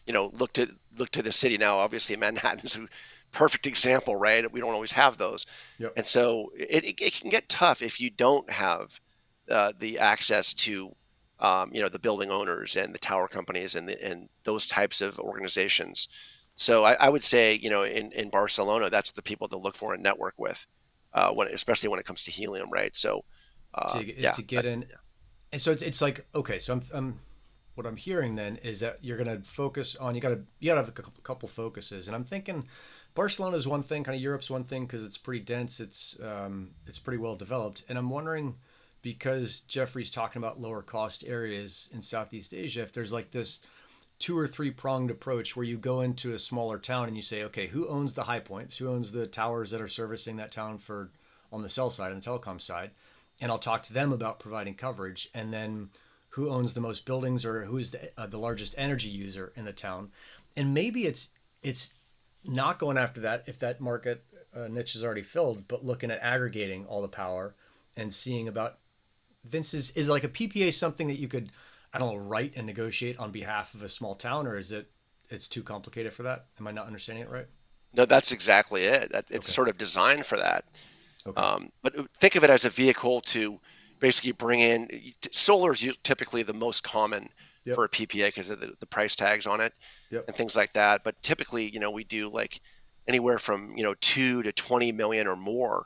look to the city now. Obviously, Manhattan's a perfect example, right? We don't always have those, Yep. and so it can get tough if you don't have the access to the building owners and the tower companies and those types of organizations. So I would say, in Barcelona, that's the people to look for and network with, especially when it comes to helium, right? So To get in, and so it's like, okay, so I'm what I'm hearing then is that you're going to focus on, you got to have a couple focuses, and I'm thinking Barcelona is one thing, kind of Europe's one thing because it's pretty dense, it's pretty well developed, and I'm wondering, because Jeffrey's talking about lower cost areas in Southeast Asia, if there's like this two or three pronged approach where you go into a smaller town and you say, okay, who owns the high points, who owns the towers that are servicing that town for on the cell side and the telecom side, and I'll talk to them about providing coverage, and then who owns the most buildings or who is the largest energy user in the town, and maybe it's not going after that if that market niche is already filled, but looking at aggregating all the power and seeing about Vince is like a PPA something that you could, I don't know, write and negotiate on behalf of a small town, or is it's too complicated for that? Am I not understanding it right? no, that's exactly it. It's Okay. sort of designed for that. Okay. But think of it as a vehicle to basically bring in solar is typically the most common Yep. for a PPA because of the price tags on it Yep. and things like that. But typically, we do like anywhere from 2 to 20 million or more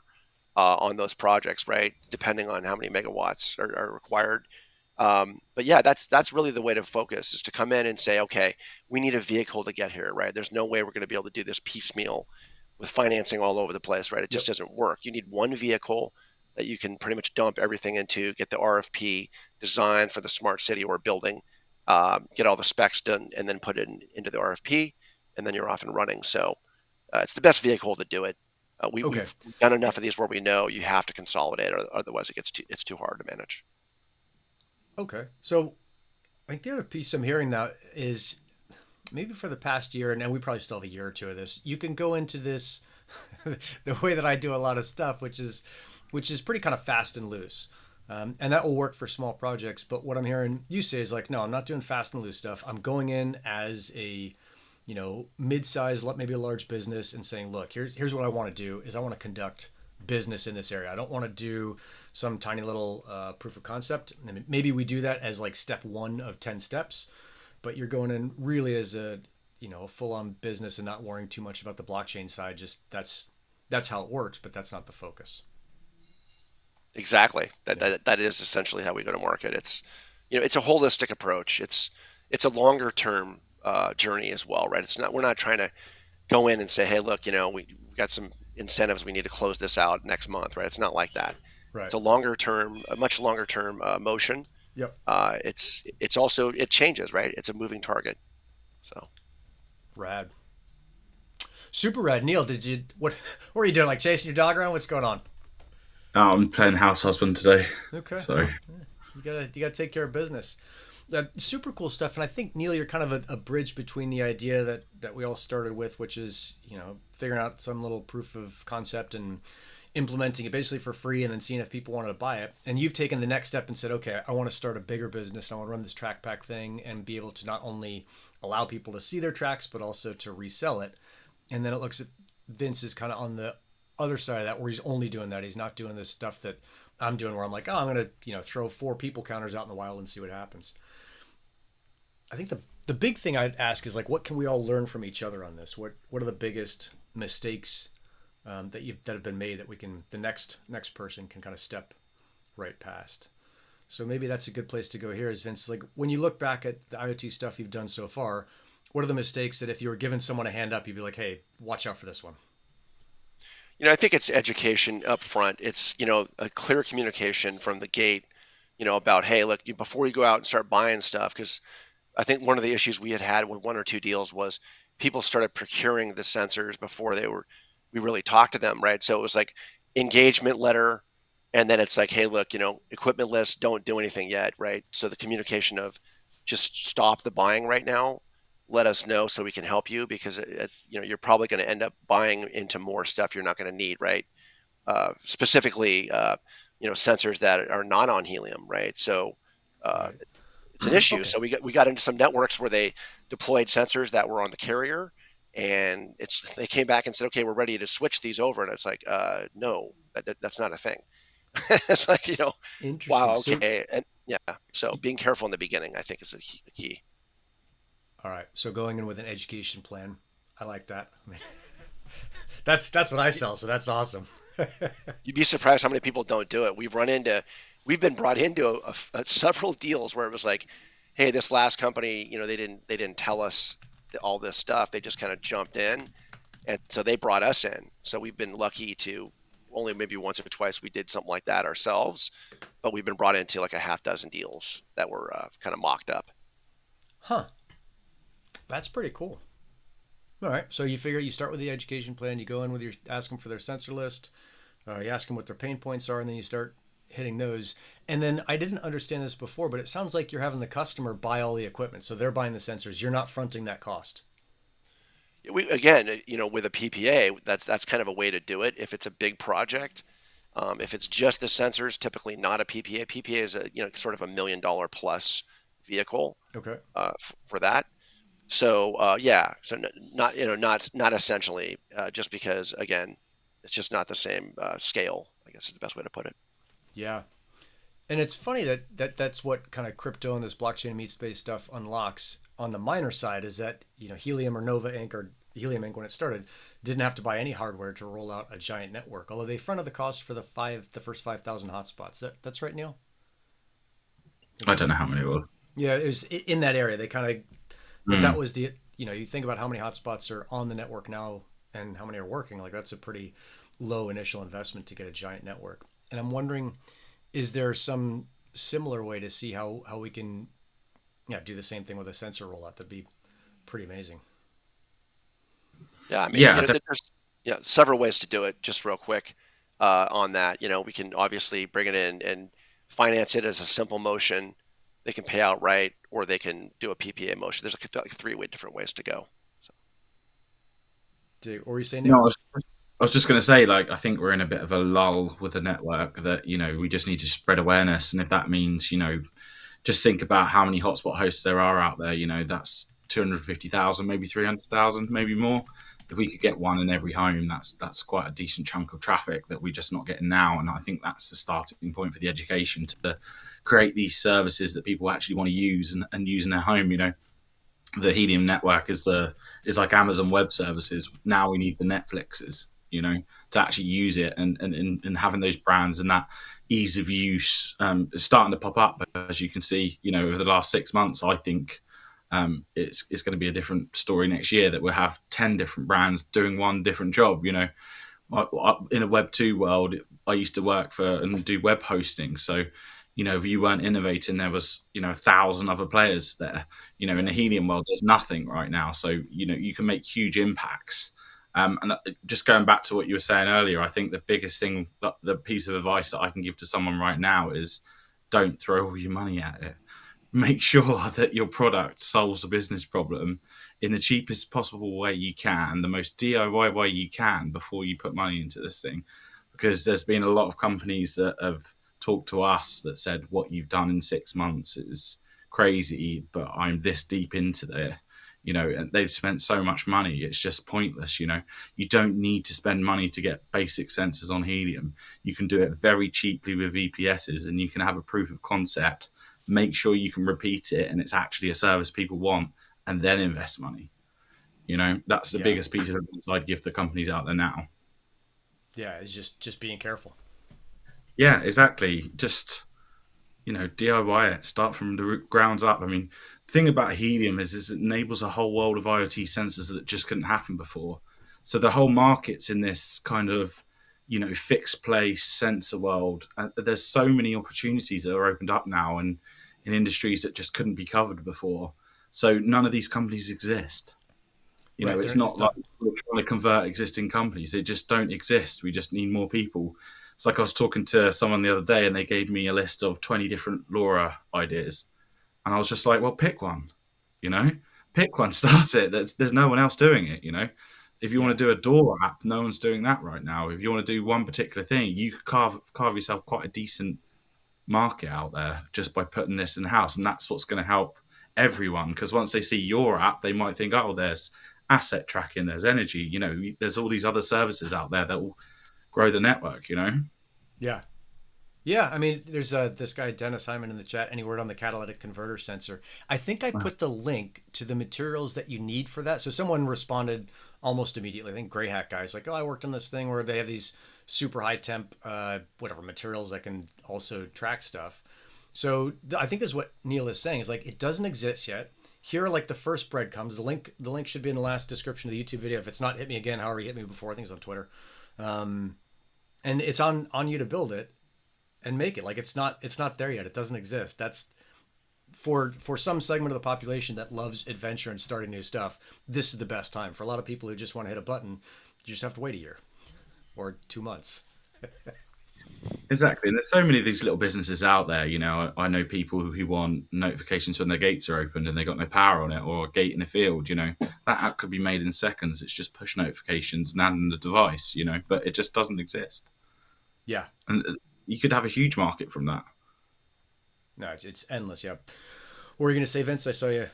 on those projects, right? Depending on how many megawatts are required. But yeah, that's really the way to focus is to come in and say, okay, we need a vehicle to get here, right? There's no way we're going to be able to do this piecemeal with financing all over the place, right? It just Yep. doesn't work. You need one vehicle that you can pretty much dump everything into, get the RFP design for the smart city or building, get all the specs done, and then put it into the RFP, and then you're off and running. So it's the best vehicle to do it. Okay. We've done enough of these where we know you have to consolidate, or otherwise it's too hard to manage. Okay. So I think the other piece I'm hearing now is maybe for the past year, and we probably still have a year or two of this, you can go into this the way that I do a lot of stuff, which is pretty kind of fast and loose. And that will work for small projects. But what I'm hearing you say is like, no, I'm not doing fast and loose stuff. I'm going in as a, mid-sized, maybe a large business, and saying, look, here's what I want to do is I want to conduct business in this area. I don't want to do some tiny little proof of concept. And maybe we do that as like step 1 of 10 steps, but you're going in really as a full-on business and not worrying too much about the blockchain side. Just that's how it works, but that's not the focus. Exactly. That is essentially how we go to market. It's it's a holistic approach. It's a longer term journey as well, right? We're not trying to go in and say, hey, look, we got some incentives, we need to close this out next month, right? It's not like that. Right. It's a much longer term motion. Yep. It's also, it changes, right? It's a moving target. So rad. Super rad. Neil, what are you doing? Like chasing your dog around? What's going on? I'm playing house husband today. Okay. So you gotta take care of business. Super cool stuff. And I think, Neil, you're kind of a bridge between the idea that we all started with, which is, figuring out some little proof of concept and implementing it basically for free and then seeing if people wanted to buy it. And you've taken the next step and said, okay, I want to start a bigger business and I want to run this track pack thing and be able to not only allow people to see their tracks, but also to resell it. And then it looks at Vince is kind of on the other side of that, where he's only doing that. He's not doing this stuff that I'm doing, where I'm like, oh, I'm going to, throw 4 people counters out in the wild and see what happens. I think the big thing I'd ask is like, what can we all learn from each other on this? What are the biggest mistakes that have been made that the next person can kind of step right past? So maybe that's a good place to go here is, Vince, like when you look back at the IoT stuff you've done so far, what are the mistakes that if you were giving someone a hand up, you'd be like, hey, watch out for this one? I think it's education up front. It's, a clear communication from the gate, about, hey, look, before you go out and start buying stuff, because I think one of the issues we had with 1 or 2 deals was people started procuring the sensors before we really talked to them, right? So it was like engagement letter, and then it's like, hey, look, equipment list, don't do anything yet, right? So the communication of just stop the buying right now, let us know so we can help you, because you're probably going to end up buying into more stuff you're not going to need, right? Specifically, sensors that are not on Helium, right? So it's an issue. Okay. So we got into some networks where they deployed sensors that were on the carrier, and they came back and said, okay, we're ready to switch these over, and it's like, no, that's not a thing. It's like, wow, okay, and yeah. So being careful in the beginning, I think, is a key. All right. So going in with an education plan. I like that. I mean, that's what I sell. So that's awesome. You'd be surprised how many people don't do it. We've been brought into several deals where it was like, hey, this last company, they didn't tell us all this stuff. They just kind of jumped in. And so they brought us in. So we've been lucky to only maybe once or twice we did something like that ourselves, but we've been brought into like a half dozen deals that were kind of mocked up. Huh. That's pretty cool. All right. So you start with the education plan, you go in with ask them for their sensor list, you ask them what their pain points are, and then you start hitting those. And then I didn't understand this before, but it sounds like you're having the customer buy all the equipment. So they're buying the sensors. You're not fronting that cost. With a PPA, that's kind of a way to do it if it's a big project. If it's just the sensors, typically not a PPA. PPA is sort of $1 million plus vehicle. Okay. For that. So so not essentially, just because again, it's just not the same scale, I guess is the best way to put it. Yeah. And it's funny that's what kind of crypto and this blockchain meat space stuff unlocks on the miner side, is that, Helium or Nova Inc. or Helium Inc. when it started didn't have to buy any hardware to roll out a giant network, although they fronted the cost for the first 5,000 hotspots. That's right, Neil? I don't know how many it was. Yeah, it was in that area. They kind of, that was the, you think about how many hotspots are on the network now and how many are working. Like that's a pretty low initial investment to get a giant network. And I'm wondering, is there some similar way to see how we can do the same thing with a sensor rollout? That'd be pretty amazing. Yeah, I mean, Yeah, there's several ways to do it. Just real quick on that, we can obviously bring it in and finance it as a simple motion. They can pay outright, or they can do a PPA motion. There's like three different ways to go. So, Or were you saying, no, Neil? I was just going to say, like, I think we're in a bit of a lull with the network that, we just need to spread awareness. And if that means, just think about how many hotspot hosts there are out there, that's 250,000, maybe 300,000, maybe more. If we could get one in every home, that's quite a decent chunk of traffic that we're just not getting now. And I think that's the starting point for the education to create these services that people actually want to use and use in their home. The Helium network is like Amazon Web Services. Now we need the Netflixes, to actually use it, and having those brands and that ease of use is starting to pop up. As you can see, over the last 6 months, I think it's going to be a different story next year, that we'll have 10 different brands doing one different job. In a Web 2 world, I used to work for and do web hosting. So, if you weren't innovating, there was, 1,000 other players there. In the Helium world, there's nothing right now. So, you can make huge impacts. And just going back to what you were saying earlier, I think the biggest thing, the piece of advice that I can give to someone right now is don't throw all your money at it. Make sure that your product solves a business problem in the cheapest possible way you can, the most DIY way you can, before you put money into this thing. Because there's been a lot of companies that have talked to us that said, what you've done in 6 months is crazy, but I'm this deep into this, and they've spent so much money, it's just pointless. You don't need to spend money to get basic sensors on Helium. You can do it very cheaply with VPSs, and you can have a proof of concept, make sure you can repeat it, and it's actually a service people want, and then invest money. That's the biggest piece of advice I'd give to companies out there now. Yeah, it's just being careful. Yeah, exactly. Just, DIY it. Start from the grounds up. I mean, the thing about Helium is it enables a whole world of IoT sensors that just couldn't happen before. So the whole market's in this kind of, fixed place sensor world. There's so many opportunities that are opened up now, and in industries that just couldn't be covered before. So none of these companies exist. Right, It's not like we're trying to convert existing companies. They just don't exist. We just need more people. It's like I was talking to someone the other day, and they gave me a list of 20 different LoRa ideas. And I was just like, well, pick one, pick one, start it. There's no one else doing it, If you want to do a door app, no one's doing that right now. If you want to do one particular thing, you could carve yourself quite a decent market out there just by putting this in the house. And that's what's going to help everyone. Because once they see your app, they might think, oh, there's asset tracking, there's energy, there's all these other services out there that will grow the network. Yeah. Yeah, I mean, there's this guy, Dennis Hyman, in the chat. Any word on the catalytic converter sensor? I think I put the link to the materials that you need for that. So someone responded almost immediately. I think Greyhack guy's like, oh, I worked on this thing where they have these super high temp, materials that can also track stuff. So I think this is what Neil is saying, is like, it doesn't exist yet. Here are like the first breadcrumbs. The link should be in the last description of the YouTube video. If it's not, hit me again. However, you hit me before. I think it's on Twitter. And it's on you to build it and make it. Like, it's not there yet. It doesn't exist. That's for some segment of the population that loves adventure and starting new stuff. This is the best time. For a lot of people who just want to hit a button, you just have to wait a year or 2 months. Exactly. And there's so many of these little businesses out there. I know people who want notifications when their gates are opened and they got no power on it, or a gate in a field. That app could be made in seconds. It's just push notifications and adding the device, but it just doesn't exist. Yeah. And you could have a huge market from that. No, it's endless. Yeah. What were you going to say, Vince? I saw you.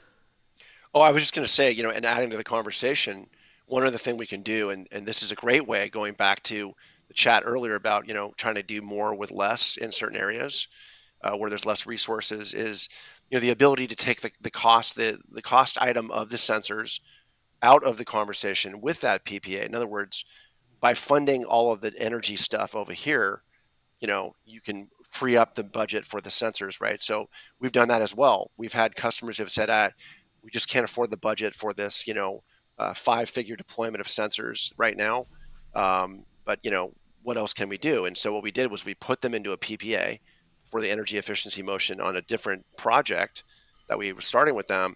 Oh, I was just going to say, and adding to the conversation, one other thing we can do, and this is a great way, going back to the chat earlier about, trying to do more with less in certain areas where there's less resources, is, the ability to take the cost item of the sensors out of the conversation with that PPA. In other words, by funding all of the energy stuff over here, you can free up the budget for the sensors, right? So we've done that as well. We've had customers who have said, we just can't afford the budget for this, 5-figure deployment of sensors right now. But, what else can we do? And so what we did was we put them into a PPA for the energy efficiency motion on a different project that we were starting with them.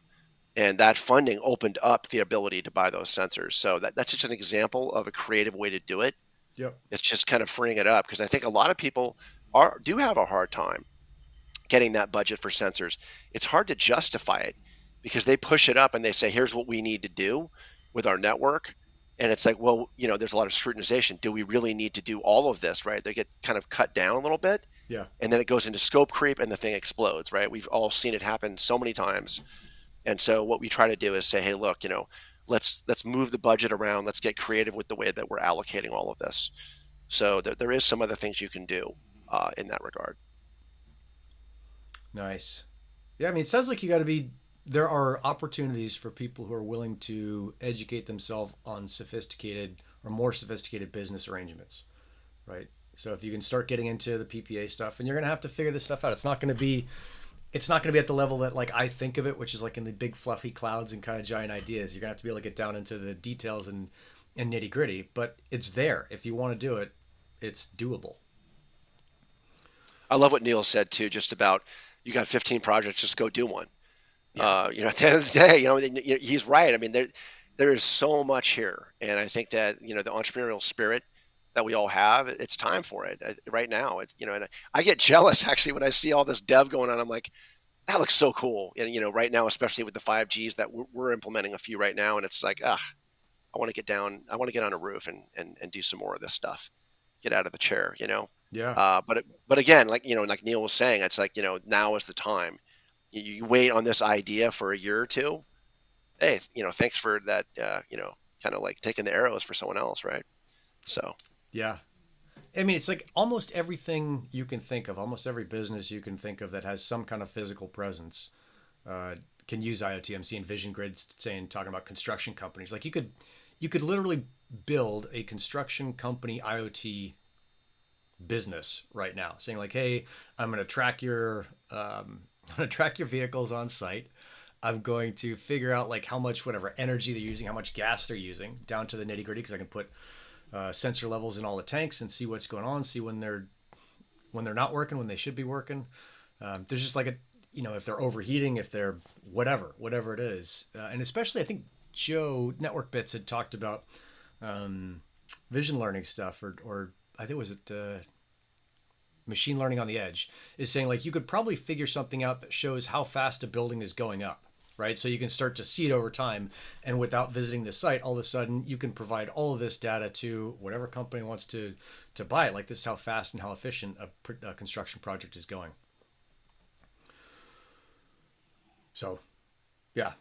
And that funding opened up the ability to buy those sensors. So that's just an example of a creative way to do it. Yep. It's just kind of freeing it up, because I think a lot of people do have a hard time getting that budget for sensors. It's hard to justify it because they push it up and they say, here's what we need to do with our network. And it's like, well, there's a lot of scrutinization. Do we really need to do all of this, right? They get kind of cut down a little bit. Yeah. And then it goes into scope creep and the thing explodes, right? We've all seen it happen so many times. And so what we try to do is say, hey, look, let's move the budget around. Let's get creative with the way that we're allocating all of this. So there is some other things you can do in that regard. Nice. Yeah, I mean, it sounds like there are opportunities for people who are willing to educate themselves on sophisticated or more sophisticated business arrangements, right? So if you can start getting into the PPA stuff, and you're going to have to figure this stuff out. It's not going to be at the level that like I think of it, which is like in the big fluffy clouds and kind of giant ideas. You're going to have to be able to get down into the details and nitty gritty, but it's there. If you want to do it, it's doable. I love what Neil said too, just about you got 15 projects, just go do one. Yeah. At the end of the day, he's right. I mean, there is so much here, and I think that the entrepreneurial spirit that we all have, it's time for it right now. And I get jealous actually when I see all this dev going on. I'm like, that looks so cool. And right now, especially with the 5Gs that we're implementing a few right now, and it's like, I want to get down. I want to get on a roof and do some more of this stuff. Get out of the chair, Yeah. But again, like Neil was saying, it's like now is the time. You wait on this idea for a year or two. Hey, thanks for that. Kind of like taking the arrows for someone else, right? So. Yeah. I mean, it's like almost everything you can think of, almost every business you can think of that has some kind of physical presence can use IoT. I'm seeing Vision Grids talking about construction companies. Like you could literally build a construction company IoT business right now, saying like, hey, I'm going to track your vehicles on site. I'm going to figure out like how much whatever energy they're using, how much gas they're using, down to the nitty gritty, because I can put sensor levels in all the tanks and see what's going on, see when they're not working, when they should be working. There's just like if they're overheating, if they're whatever it is. And especially I think Joe Network Bits had talked about vision learning stuff or I think was it machine learning on the edge, is saying like you could probably figure something out that shows how fast a building is going up. Right. So you can start to see it over time. And without visiting the site, all of a sudden you can provide all of this data to whatever company wants to buy it. Like this is how fast and how efficient a construction project is going. So, yeah,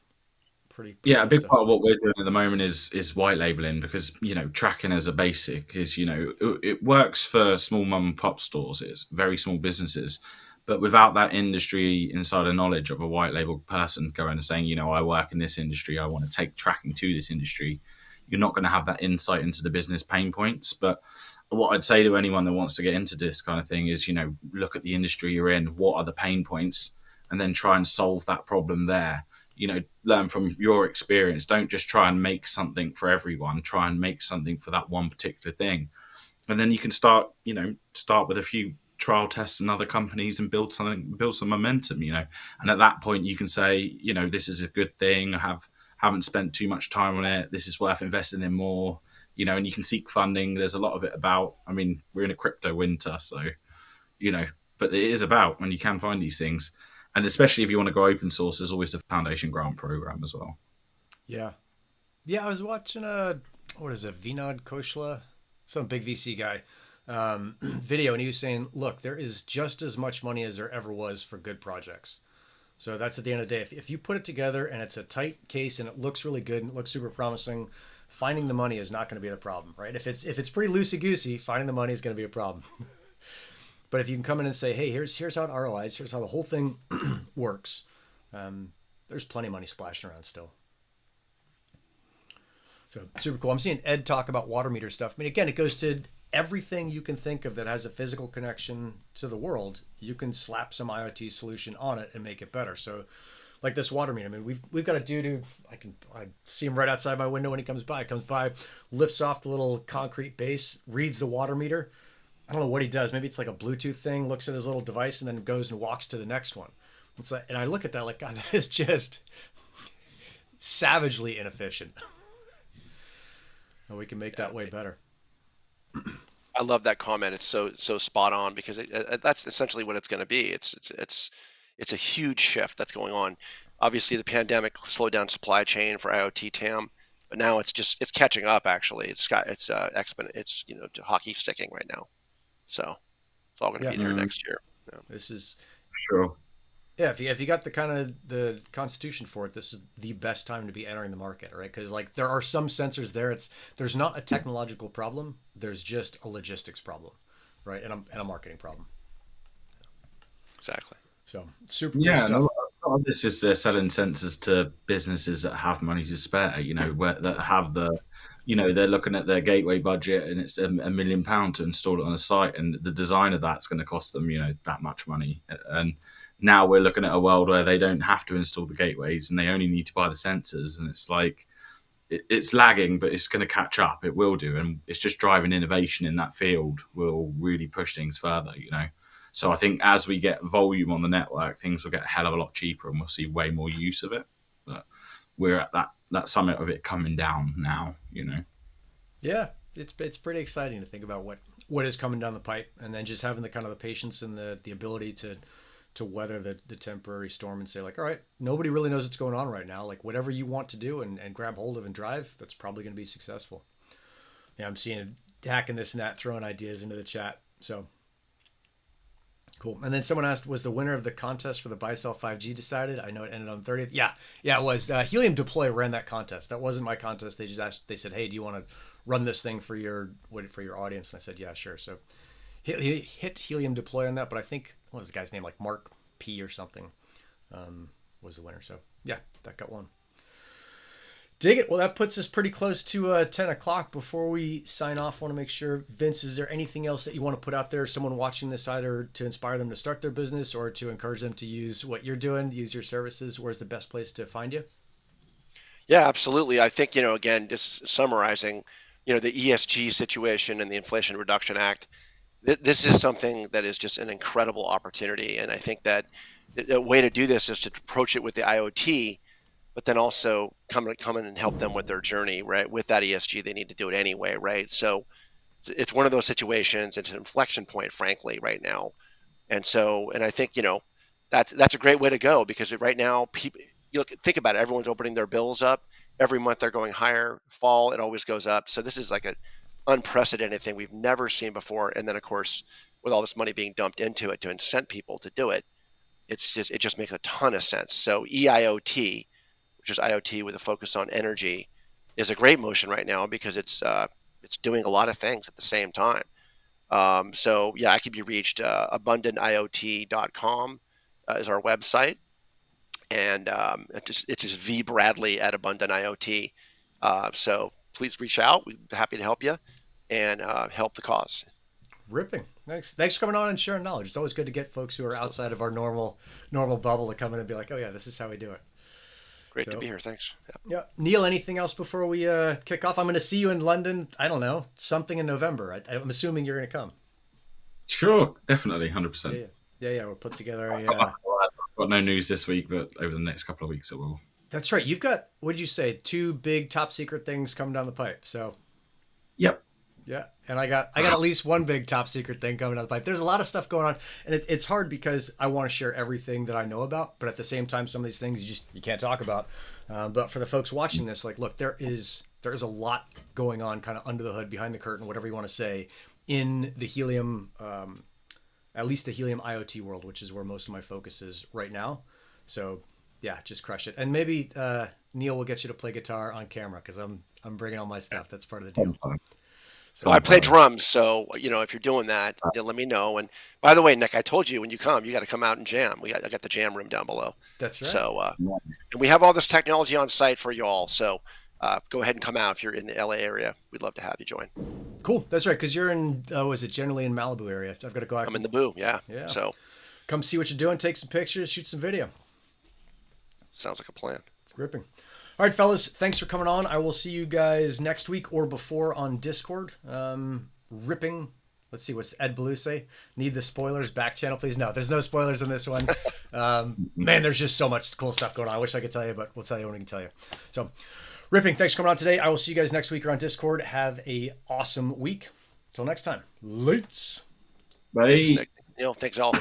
pretty Yeah, a cool big stuff. part of what we're doing at the moment is white labeling, because tracking as a basic is it works for small mum and pop stores, it's very small businesses, but without that industry insider knowledge of a white label person going and saying, I work in this industry, I want to take tracking to this industry, you're not going to have that insight into the business pain points. But what I'd say to anyone that wants to get into this kind of thing is, look at the industry you're in, what are the pain points, and then try and solve that problem there. Learn from your experience. Don't just try and make something for everyone. Try and make something for that one particular thing. And then you can start with a few trial tests in other companies and build some momentum, And at that point you can say, this is a good thing. Haven't spent too much time on it. This is worth investing in more, and you can seek funding. There's a lot of it about, we're in a crypto winter, so, but it is about when you can find these things. And especially if you want to go open source, there's always the Foundation Grant Program as well. Yeah. Yeah, I was watching Vinod Koshla, some big VC guy, video, and he was saying, look, there is just as much money as there ever was for good projects. So that's at the end of the day. If you put it together and it's a tight case and it looks really good and it looks super promising, finding the money is not going to be the problem, right? If it's pretty loosey-goosey, finding the money is going to be a problem. But if you can come in and say, hey, here's how it ROIs, here's how the whole thing works, there's plenty of money splashing around still. So super cool. I'm seeing Ed talk about water meter stuff. I mean, again, it goes to everything you can think of that has a physical connection to the world. You can slap some IoT solution on it and make it better. So like this water meter. I mean, we've got a dude who I see him right outside my window when he comes by. Comes by, lifts off the little concrete base, reads the water meter. I don't know what he does. Maybe it's like a Bluetooth thing. Looks at his little device and then goes and walks to the next one. It's like, and I look at that like, God, that is just savagely inefficient. And we can make that way better. I love that comment. It's so spot on because that's essentially what it's going to be. It's a huge shift that's going on. Obviously, the pandemic slowed down supply chain for IoT TAM, but now it's catching up. Actually, it's hockey sticking right now. So it's all going to Yeah. be there next year. Yeah. This is Sure. Yeah, if you got the kind of the constitution for it, this is the best time to be entering the market, right? Because like there are some sensors there. There's not a technological problem. There's just a logistics problem, right? And a marketing problem. Exactly. So super cool Yeah, and stuff. a lot of this is they're selling sensors to businesses that have money to spare, that have they're looking at their gateway budget and it's £1 million to install it on a site, and the design of that's going to cost them, that much money. And now we're looking at a world where they don't have to install the gateways and they only need to buy the sensors, and it's like it's lagging, but it's going to catch up. It will do, and it's just driving innovation in that field will really push things further. So I think as we get volume on the network, things will get a hell of a lot cheaper, and we'll see way more use of it. But we're at that summit of it coming down now. Yeah, it's pretty exciting to think about what is coming down the pipe, and then just having the kind of the patience and the ability to weather the temporary storm and say like, all right, nobody really knows what's going on right now. Like whatever you want to do and grab hold of and drive, that's probably going to be successful. Yeah, I'm seeing hacking this and that, throwing ideas into the chat. So cool. And then someone asked, was the winner of the contest for the buy-sell 5G decided? I know it ended on 30th. Yeah, it was. Helium Deploy ran that contest. That wasn't my contest. They just asked. They said, hey, do you want to run this thing for your audience? And I said, yeah, sure. So he hit Helium Deploy on that, but I think, what was the guy's name? Like Mark P or something was the winner. So yeah, that got one. Dig it. Well, that puts us pretty close to 10 o'clock. Before we sign off, I want to make sure, Vince, is there anything else that you want to put out there? Someone watching this, either to inspire them to start their business or to encourage them to use what you're doing, use your services? Where's the best place to find you? Yeah, absolutely. I think, again, just summarizing, the ESG situation and the Inflation Reduction Act, this is something that is just an incredible opportunity. And I think that the way to do this is to approach it with the IoT, but then also come in and help them with their journey, right? With that ESG, they need to do it anyway, right? So it's one of those situations. It's an inflection point, frankly, right now. And I think, that's a great way to go, because right now, people, think about it, everyone's opening their bills up. Every month they're going higher. Fall, it always goes up. So this is like an unprecedented thing we've never seen before. And then, of course, with all this money being dumped into it to incent people to do it, it just makes a ton of sense. So EIoT, which is IoT with a focus on energy, is a great motion right now because it's doing a lot of things at the same time. So yeah, I can be reached. AbundantIoT.com is our website, and it's just vbradley at Abundant IoT. So please reach out. We'd be happy to help you and help the cause. Ripping. Thanks for coming on and sharing knowledge. It's always good to get folks who are outside of our normal bubble to come in and be like, oh yeah, this is how we do it. Great to be here. Thanks. Yeah. Neil, anything else before we kick off? I'm going to see you in London. I don't know, something in November. I'm assuming you're going to come. Sure, definitely, 100%. Yeah. We'll put together I've got no news this week, but over the next couple of weeks it will. That's right. You've got, what did you say, 2 big top secret things coming down the pipe. So. Yep. Yeah, and I got at least one big top secret thing coming down the pipe. There's a lot of stuff going on, and it's hard because I want to share everything that I know about, but at the same time, some of these things you can't talk about. But for the folks watching this, like, look, there is a lot going on, kind of under the hood, behind the curtain, whatever you want to say, in the Helium, at least the Helium IoT world, which is where most of my focus is right now. So yeah, just crush it, and maybe Neil will get you to play guitar on camera because I'm bringing all my stuff. That's part of the deal. So I play drums, so if you're doing that, let me know. And by the way, Nick, I told you when you come, you got to come out and jam. I got the jam room down below. That's right. So and we have all this technology on site for you all. So go ahead and come out if you're in the LA area. We'd love to have you join. Cool. That's right, because you're in. Was it generally in Malibu area? I've got to go out. I'm in the Boo. Yeah. Yeah. So come see what you're doing. Take some pictures. Shoot some video. sounds like a plan. Ripping. All right, fellas, thanks for coming on. I will see you guys next week or before on Discord. Ripping. Let's see, what's Ed Blue say? Need the spoilers, back channel, please? No, there's no spoilers in this one. Man, there's just so much cool stuff going on. I wish I could tell you, but we'll tell you when we can tell you. So, Ripping, thanks for coming on today. I will see you guys next week or on Discord. Have a awesome week. Till next time. Lates. Bye. Thanks all.